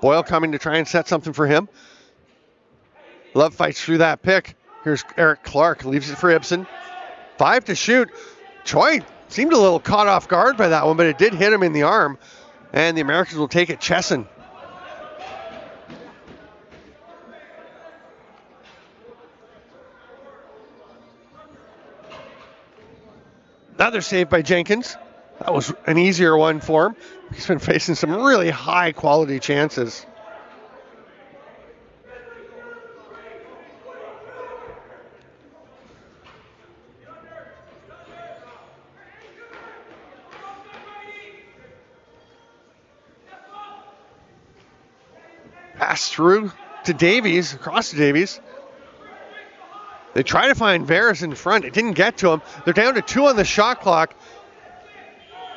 Boyle coming to try and set something for him. Love fights through that pick. Here's Eric Clark, leaves it for Ibsen. 5 to shoot. Choi seemed a little caught off guard by that one, but it did hit him in the arm. And the Americans will take it. Chesson. Another save by Jenkins. That was an easier one for him. He's been facing some really high quality chances. Pass through to Davies, across to Davies. They try to find Veras in front. It didn't get to him. They're down to 2 on the shot clock.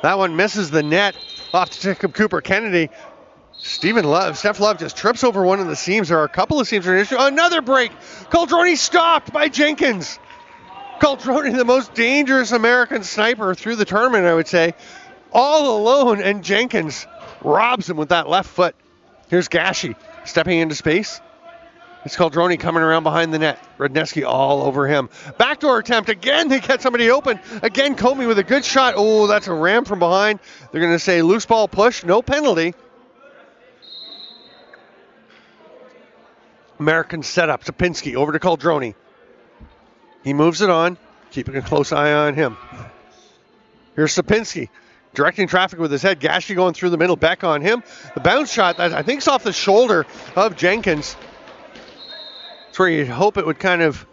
That one misses the net off to Jacob Cooper. Kennedy, Steph Love just trips over one of the seams. There are a couple of seams that are an issue. Another break. Caldroni stopped by Jenkins. Caldroni, the most dangerous American sniper through the tournament, I would say. All alone, and Jenkins robs him with that left foot. Here's Gashi stepping into space. It's Caldroni coming around behind the net. Rudneski all over him. Backdoor attempt. Again, they get somebody open. Again, Comey with a good shot. Oh, that's a ram from behind. They're going to say loose ball push. No penalty. American setup. Sapinski over to Caldroni. He moves it on. Keeping a close eye on him. Here's Sapinski. Directing traffic with his head. Gashi going through the middle. Beck on him. The bounce shot, I think, is off the shoulder of Jenkins. It's where you'd hope it would kind of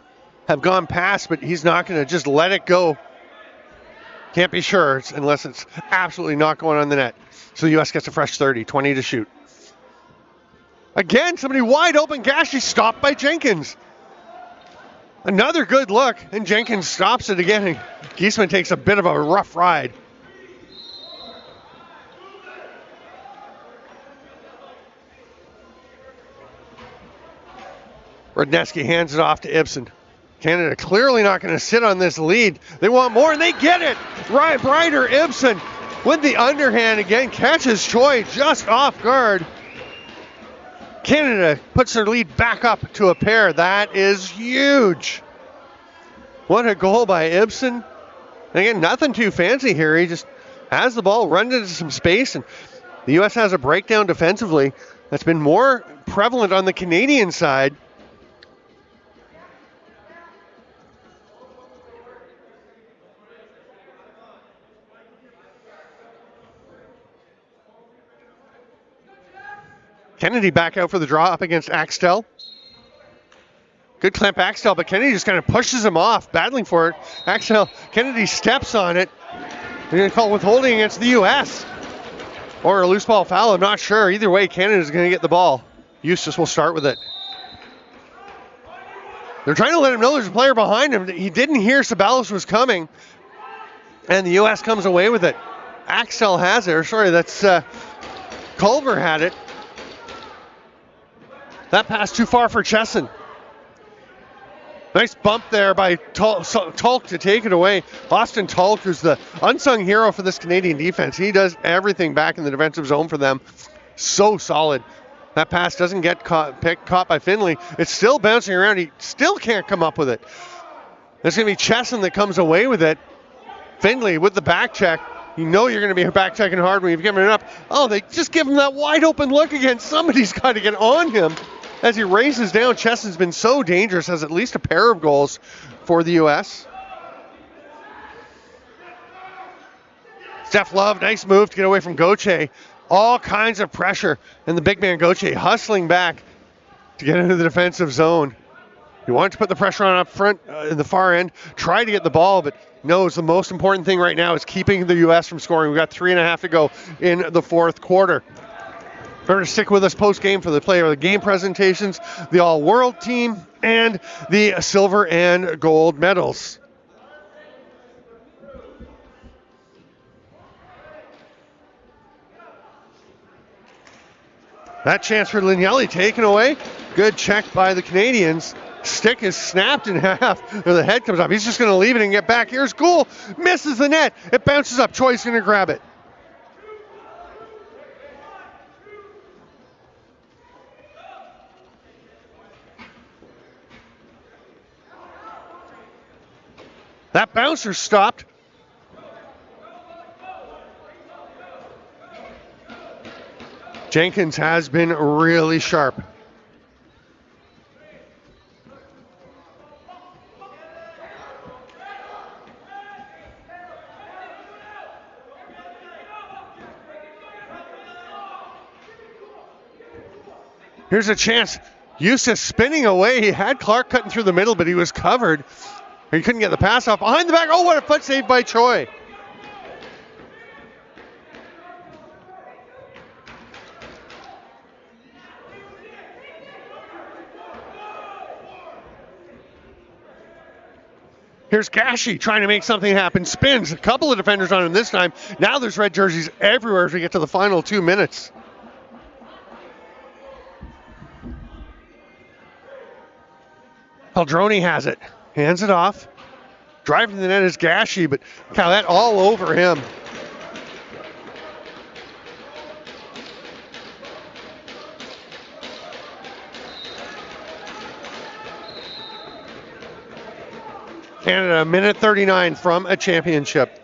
have gone past, but he's not going to just let it go. Can't be sure unless it's absolutely not going on the net. So the U.S. gets a fresh 30, 20 to shoot. Again, somebody wide open. Gashi stopped by Jenkins. Another good look, and Jenkins stops it again, and Giesman takes a bit of a rough ride. Rudneski hands it off to Ibsen. Canada clearly not going to sit on this lead. They want more, and they get it. Ryder Ibsen with the underhand again. Catches Choi just off guard. Canada puts their lead back up to a pair. That is huge. What a goal by Ibsen. And again, nothing too fancy here. He just has the ball, runs into some space, and the U.S. has a breakdown defensively that's been more prevalent on the Canadian side. Kennedy back out for the draw up against Axtell. Good clamp Axtell, but Kennedy just kind of pushes him off, battling for it. Axtell, Kennedy steps on it. They're going to call withholding against the U.S. Or a loose ball foul, I'm not sure. Either way, Canada's going to get the ball. Eustace will start with it. They're trying to let him know there's a player behind him. He didn't hear Sabalos was coming, and the U.S. comes away with it. Axtell has it, or sorry, that's Culver had it. That pass too far for Chesson. Nice bump there by Tulk to take it away. Austin Tulk, who's the unsung hero for this Canadian defense. He does everything back in the defensive zone for them. So solid. That pass doesn't get caught by Finley. It's still bouncing around. He still can't come up with it. It's going to be Chesson that comes away with it. Finley with the back check. You know you're going to be back checking hard when you've given it up. Oh, they just give him that wide open look again. Somebody's got to get on him. As he races down, Chesson's been so dangerous, has at least a pair of goals for the U.S. Steph Love, nice move to get away from Gauthier. All kinds of pressure, and the big man Gauthier hustling back to get into the defensive zone. He wanted to put the pressure on up front in the far end, tried to get the ball, but knows the most important thing right now is keeping the U.S. from scoring. We've got 3.5 to go in the fourth quarter. Remember to stick with us post-game for the player of the game presentations, the all-world team, and the silver and gold medals. That chance for Lignelli taken away. Good check by the Canadians. Stick is snapped in half, or the head comes up. He's just going to leave it and get back. Here's Gould. Misses the net. It bounces up. Choi's going to grab it. That bouncer stopped. Jenkins has been really sharp. Here's a chance. Eustace spinning away. He had Clark cutting through the middle, but he was covered. He couldn't get the pass off. Behind the back. Oh, what a foot save by Choi. Here's Gashi trying to make something happen. Spins. A couple of defenders on him this time. Now there's red jerseys everywhere as we get to the final 2 minutes. Peldroni has it. Hands it off. Driving to the net is Gashi, but that all over him. Canada, a minute 39 from a championship.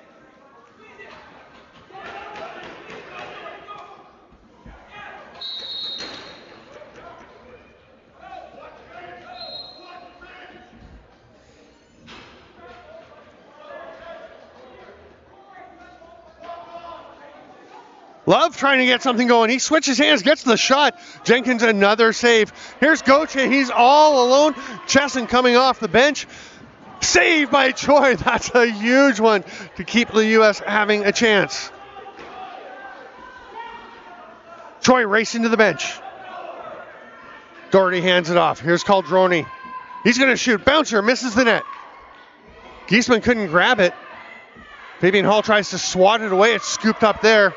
Love trying to get something going. He switches hands, gets the shot. Jenkins another save. Here's Gauthier. He's all alone. Chesson coming off the bench. Save by Choi. That's a huge one to keep the U.S. having a chance. Choi racing to the bench. Doherty hands it off. Here's Caldroni. He's going to shoot. Bouncer misses the net. Giesman couldn't grab it. Fabian Hall tries to swat it away. It's scooped up there.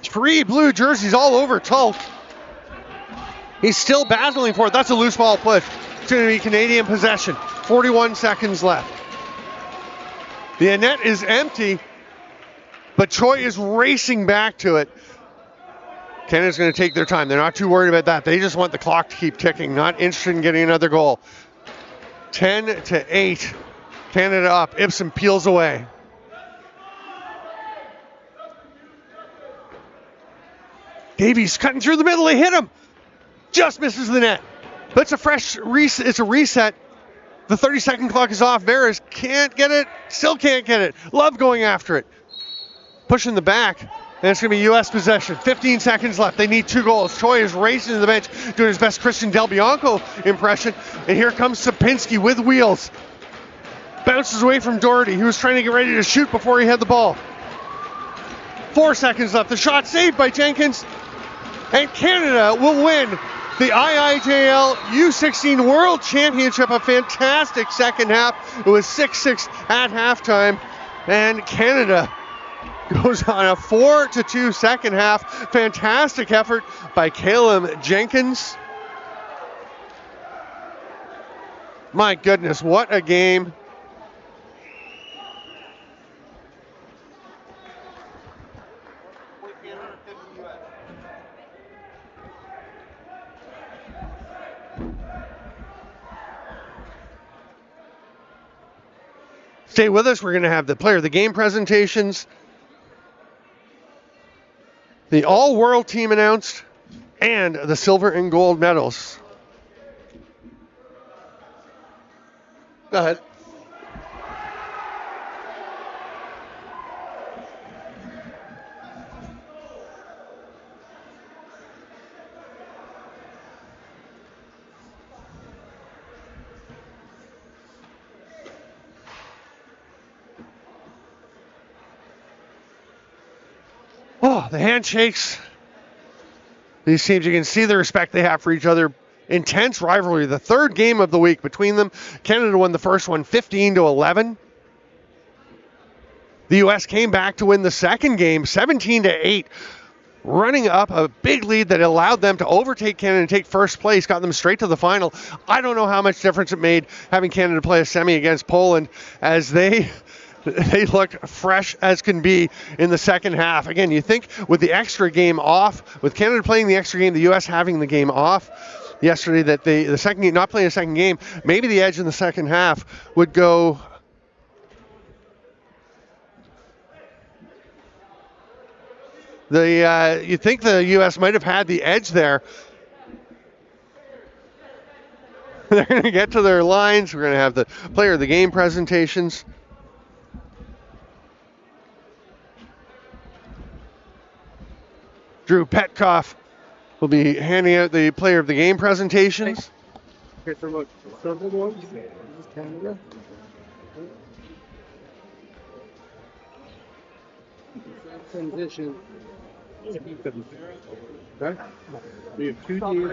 Three blue jerseys all over Tulk. He's still battling for it. That's a loose ball push. It's going to be Canadian possession. 41 seconds left. The net is empty, but Choi is racing back to it. Canada's going to take their time. They're not too worried about that. They just want the clock to keep ticking. Not interested in getting another goal. 10-8. Canada up. Ibsen peels away. Davies cutting through the middle. They hit him. Just misses the net. But it's a fresh reset. It's a reset. The 30-second clock is off. Veras can't get it. Still can't get it. Love going after it. Pushing the back. And it's going to be U.S. possession. 15 seconds left. They need 2 goals. Choi is racing to the bench, doing his best Christian Del Bianco impression. And here comes Sapinski with wheels. Bounces away from Doherty. He was trying to get ready to shoot before he had the ball. 4 seconds left. The shot saved by Jenkins. And Canada will win the IIJL U16 World Championship. A fantastic second half. It was 6-6 at halftime. And Canada goes on a 4-2 second half. Fantastic effort by Caleb Jenkins. My goodness, what a game. Stay with us. We're going to have the player of the game presentations, the all-world team announced, and the silver and gold medals. Go ahead. Oh, the handshakes. These teams, you can see the respect they have for each other. Intense rivalry. The third game of the week between them. Canada won the first one 15-11. The U.S. came back to win the second game 17-8. Running up a big lead that allowed them to overtake Canada and take first place, got them straight to the final. I don't know how much difference it made having Canada play a semi against Poland, as they looked fresh as can be in the second half. Again, you think with the extra game off, with Canada playing the extra game, the U.S. having the game off yesterday, that the second game, not playing a second game, maybe the edge in the second half would go. You think the U.S. might have had the edge there. They're going to get to their lines. We're going to have the player of the game presentations. Drew Petkoff will be handing out the player of the game presentations. Transition.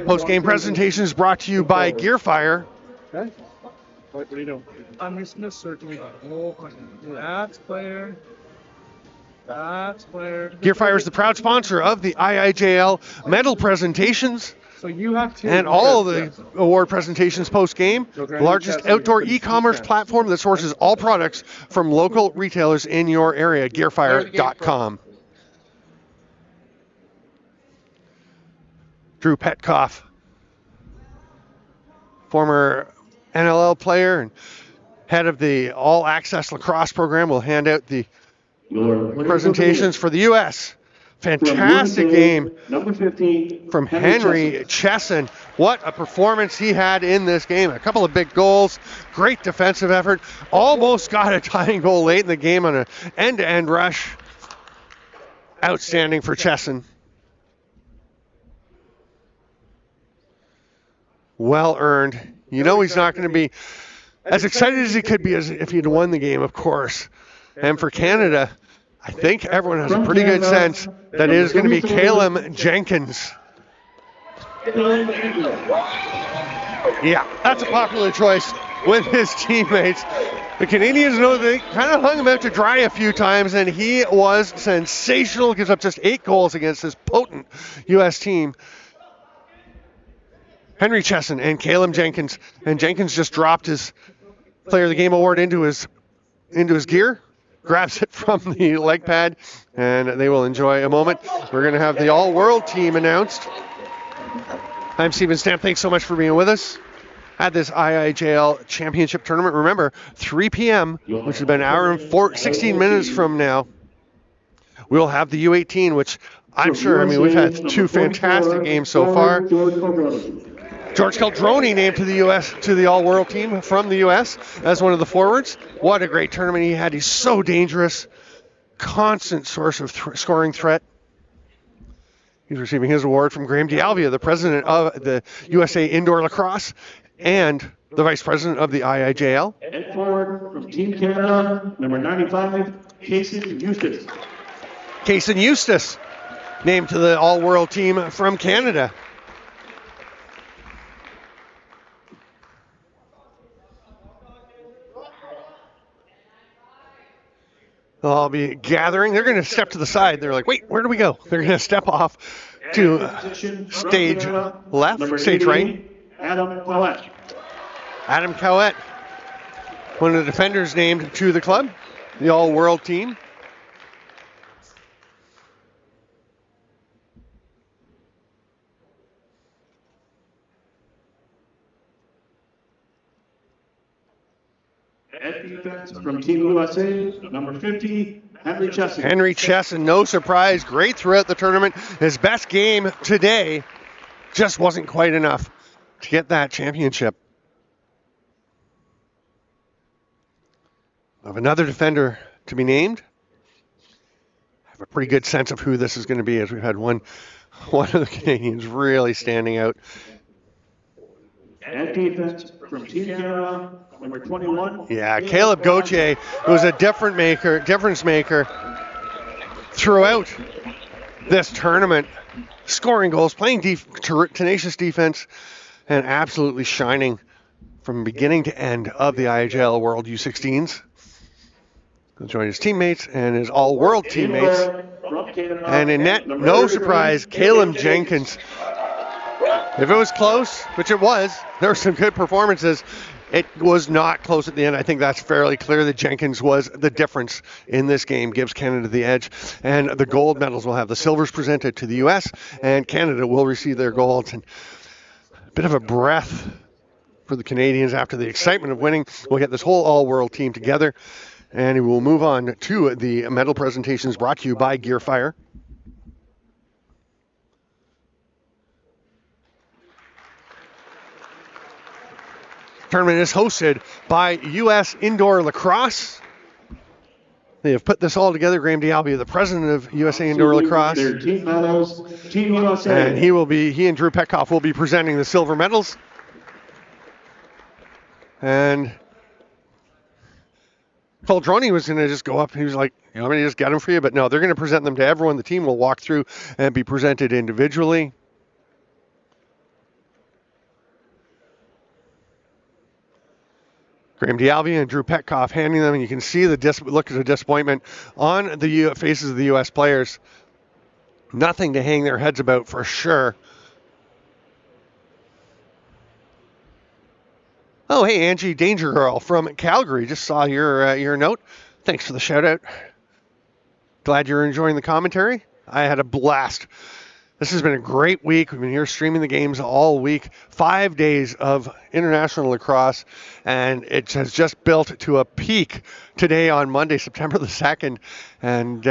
Post-game presentations brought to you by Gearfire. Okay. What do you do? I'm just gonna search me. That's player. That's player. Gearfire is the proud sponsor of the IIJL medal presentations. So you have to. And all the award presentations post-game. The largest outdoor e-commerce platform that sources all products from local retailers in your area. Gearfire.com. Drew Petkoff, former NLL player and head of the All Access Lacrosse program, will hand out the presentations for the U.S. Fantastic game from Henry Chesson. What a performance he had in this game. A couple of big goals, great defensive effort. Almost got a tying goal late in the game on an end-to-end rush. Outstanding for Chesson. Well earned. You know he's not going to be as excited as he could be as if he'd won the game, of course. And for Canada, I think everyone has a pretty good sense that it is going to be Caleb Jenkins. Yeah, that's a popular choice with his teammates. The Canadians know they kind of hung him out to dry a few times, and he was sensational. Gives up just 8 goals against this potent U.S. team. Henry Chesson and Caleb Jenkins. And Jenkins just dropped his Player of the Game award into his gear. Grabs it from the leg pad, and they will enjoy a moment. We're going to have the all-world team announced. I'm Steven Stamp. Thanks so much for being with us at this IIJL Championship Tournament. Remember, 3 p.m., which is about an hour and 16 minutes from now, we'll have the U18, which I'm sure, we've had 2 fantastic games so far. George Caldroni named to the U.S. to the all-world team from the U.S. as one of the forwards. What a great tournament he had. He's so dangerous. Constant source of scoring threat. He's receiving his award from Graham D'Alvia, the president of the USA Indoor Lacrosse and the vice president of the IIJL. And forward from Team Canada, number 95, Kason Eustace. Kason Eustace named to the all-world team from Canada. They'll all be gathering. They're going to step to the side. They're like, wait, where do we go? They're going to step off to stage left, stage right. Adam Cowett. Adam Cowett, one of the defenders named to the club, the all-world team. At defense from Team USA, number 50, Henry Chesson. Henry Chesson, no surprise, great throughout the tournament. His best game today just wasn't quite enough to get that championship. Of another defender to be named. I have a pretty good sense of who this is going to be, as we've had one of the Canadians really standing out. At defense from Team Canada, number 21. Yeah, Caleb Gauthier was a difference maker throughout this tournament, scoring goals, playing tenacious defense, and absolutely shining from beginning to end of the IIJL World U16s. He'll join his teammates and his all-world teammates. And in net, no surprise, Caleb Jenkins. If it was close, which it was, there were some good performances. It was not close at the end. I think that's fairly clear that Jenkins was the difference in this game, gives Canada the edge. And the gold medals will have the silvers presented to the U.S., and Canada will receive their golds. And a bit of a breath for the Canadians after the excitement of winning. We'll get this whole all-world team together, and we will move on to the medal presentations brought to you by Gearfire. Tournament is hosted by U.S. Indoor Lacrosse. They have put this all together. Graham D'Albia, the president of USA Indoor Lacrosse. Their team medals, Team USA. And he and Drew Petkoff will be presenting the silver medals. And Coldroni was going to just go up. He was like, you want me to just get them for you? But no, they're going to present them to everyone. The team will walk through and be presented individually. Graham D'Albia and Drew Petkoff handing them, and you can see the look of the disappointment on the faces of the U.S. players. Nothing to hang their heads about for sure. Oh, hey, Angie Danger Girl from Calgary. Just saw your note. Thanks for the shout out. Glad you're enjoying the commentary. I had a blast. This has been a great week. We've been here streaming the games all week. 5 days of international lacrosse, and it has just built to a peak today on Monday, September the 2nd. And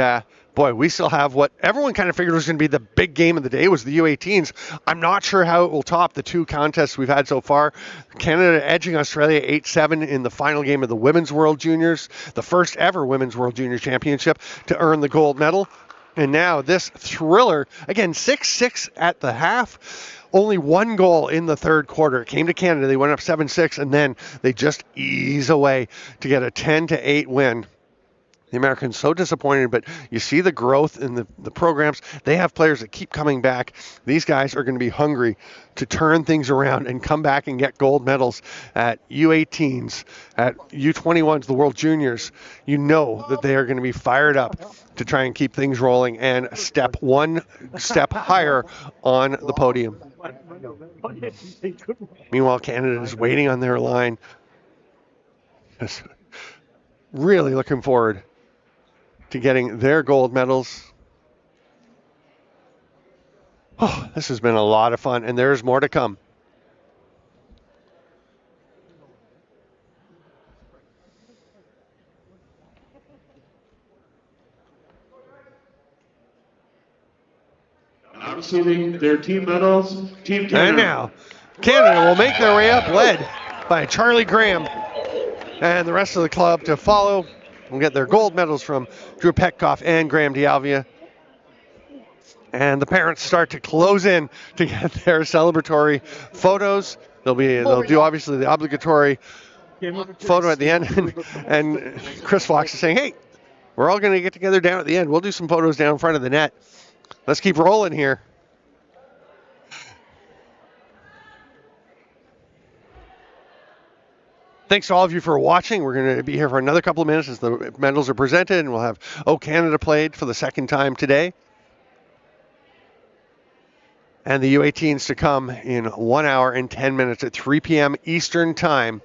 boy, we still have what everyone kind of figured was going to be the big game of the day was the U18s. I'm not sure how it will top the two contests we've had so far. Canada edging Australia 8-7 in the final game of the Women's World Juniors, the first ever Women's World Junior Championship, to earn the gold medal. And now this thriller, again, 6-6 at the half. Only one goal in the third quarter. It came to Canada. They went up 7-6, and then they just ease away to get a 10-8 win. The Americans so disappointed, but you see the growth in the programs. They have players that keep coming back. These guys are going to be hungry to turn things around and come back and get gold medals at U18s, at U21s, the World Juniors. You know that they are going to be fired up to try and keep things rolling and step one step higher on the podium. Meanwhile, Canada is waiting on their line. Just really looking forward to getting their gold medals. Oh, this has been a lot of fun, and there's more to come. Now receiving their team medals, Team Canada. And now, Canada will make their way up, led by Charlie Graham and the rest of the club to follow. We'll get their gold medals from Drew Petkoff and Graham D'Albia. And the parents start to close in to get their celebratory photos. They'll do obviously the obligatory photo at the end. And Chris Fox is saying, hey, we're all going to get together down at the end. We'll do some photos down in front of the net. Let's keep rolling here. Thanks to all of you for watching. We're going to be here for another couple of minutes as the medals are presented, and we'll have Oh Canada played for the second time today. And the U18s to come in 1 hour and 10 minutes at 3 p.m. Eastern Time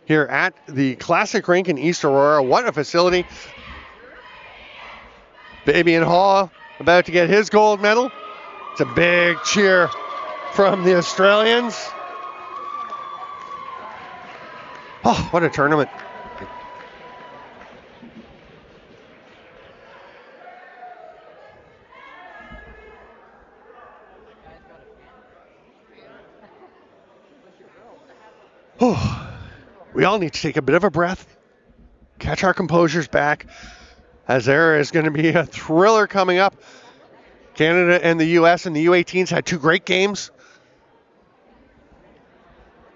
here at the Classic Rink in East Aurora. What a facility. Fabian Hall about to get his gold medal. It's a big cheer from the Australians. Oh, what a tournament. Oh, we all need to take a bit of a breath, catch our composures back, as there is going to be a thriller coming up. Canada and the U.S. and the U18s had two great games.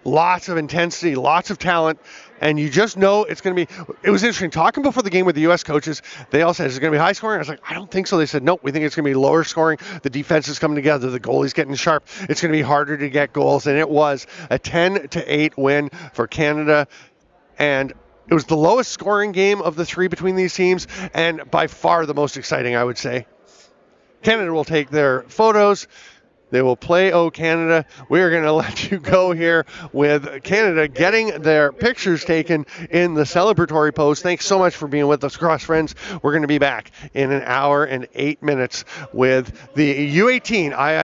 Lots of intensity, lots of talent, And you just know it's going to be. It was interesting talking before the game with the U.S. coaches. They all said, "Is it going to be high scoring?" I was like, "I don't think so." They said, "Nope, we think it's going to be lower scoring. The defense is coming together. The goalie's getting sharp. It's going to be harder to get goals." And it was a 10-8 win for Canada, and it was the lowest scoring game of the three between these teams, and by far the most exciting, I would say. Canada will take their photos. They will play "Oh Canada." We are going to let you go here with Canada getting their pictures taken in the celebratory pose. Thanks so much for being with us, Cross Friends. We're going to be back in an hour and 8 minutes with the U18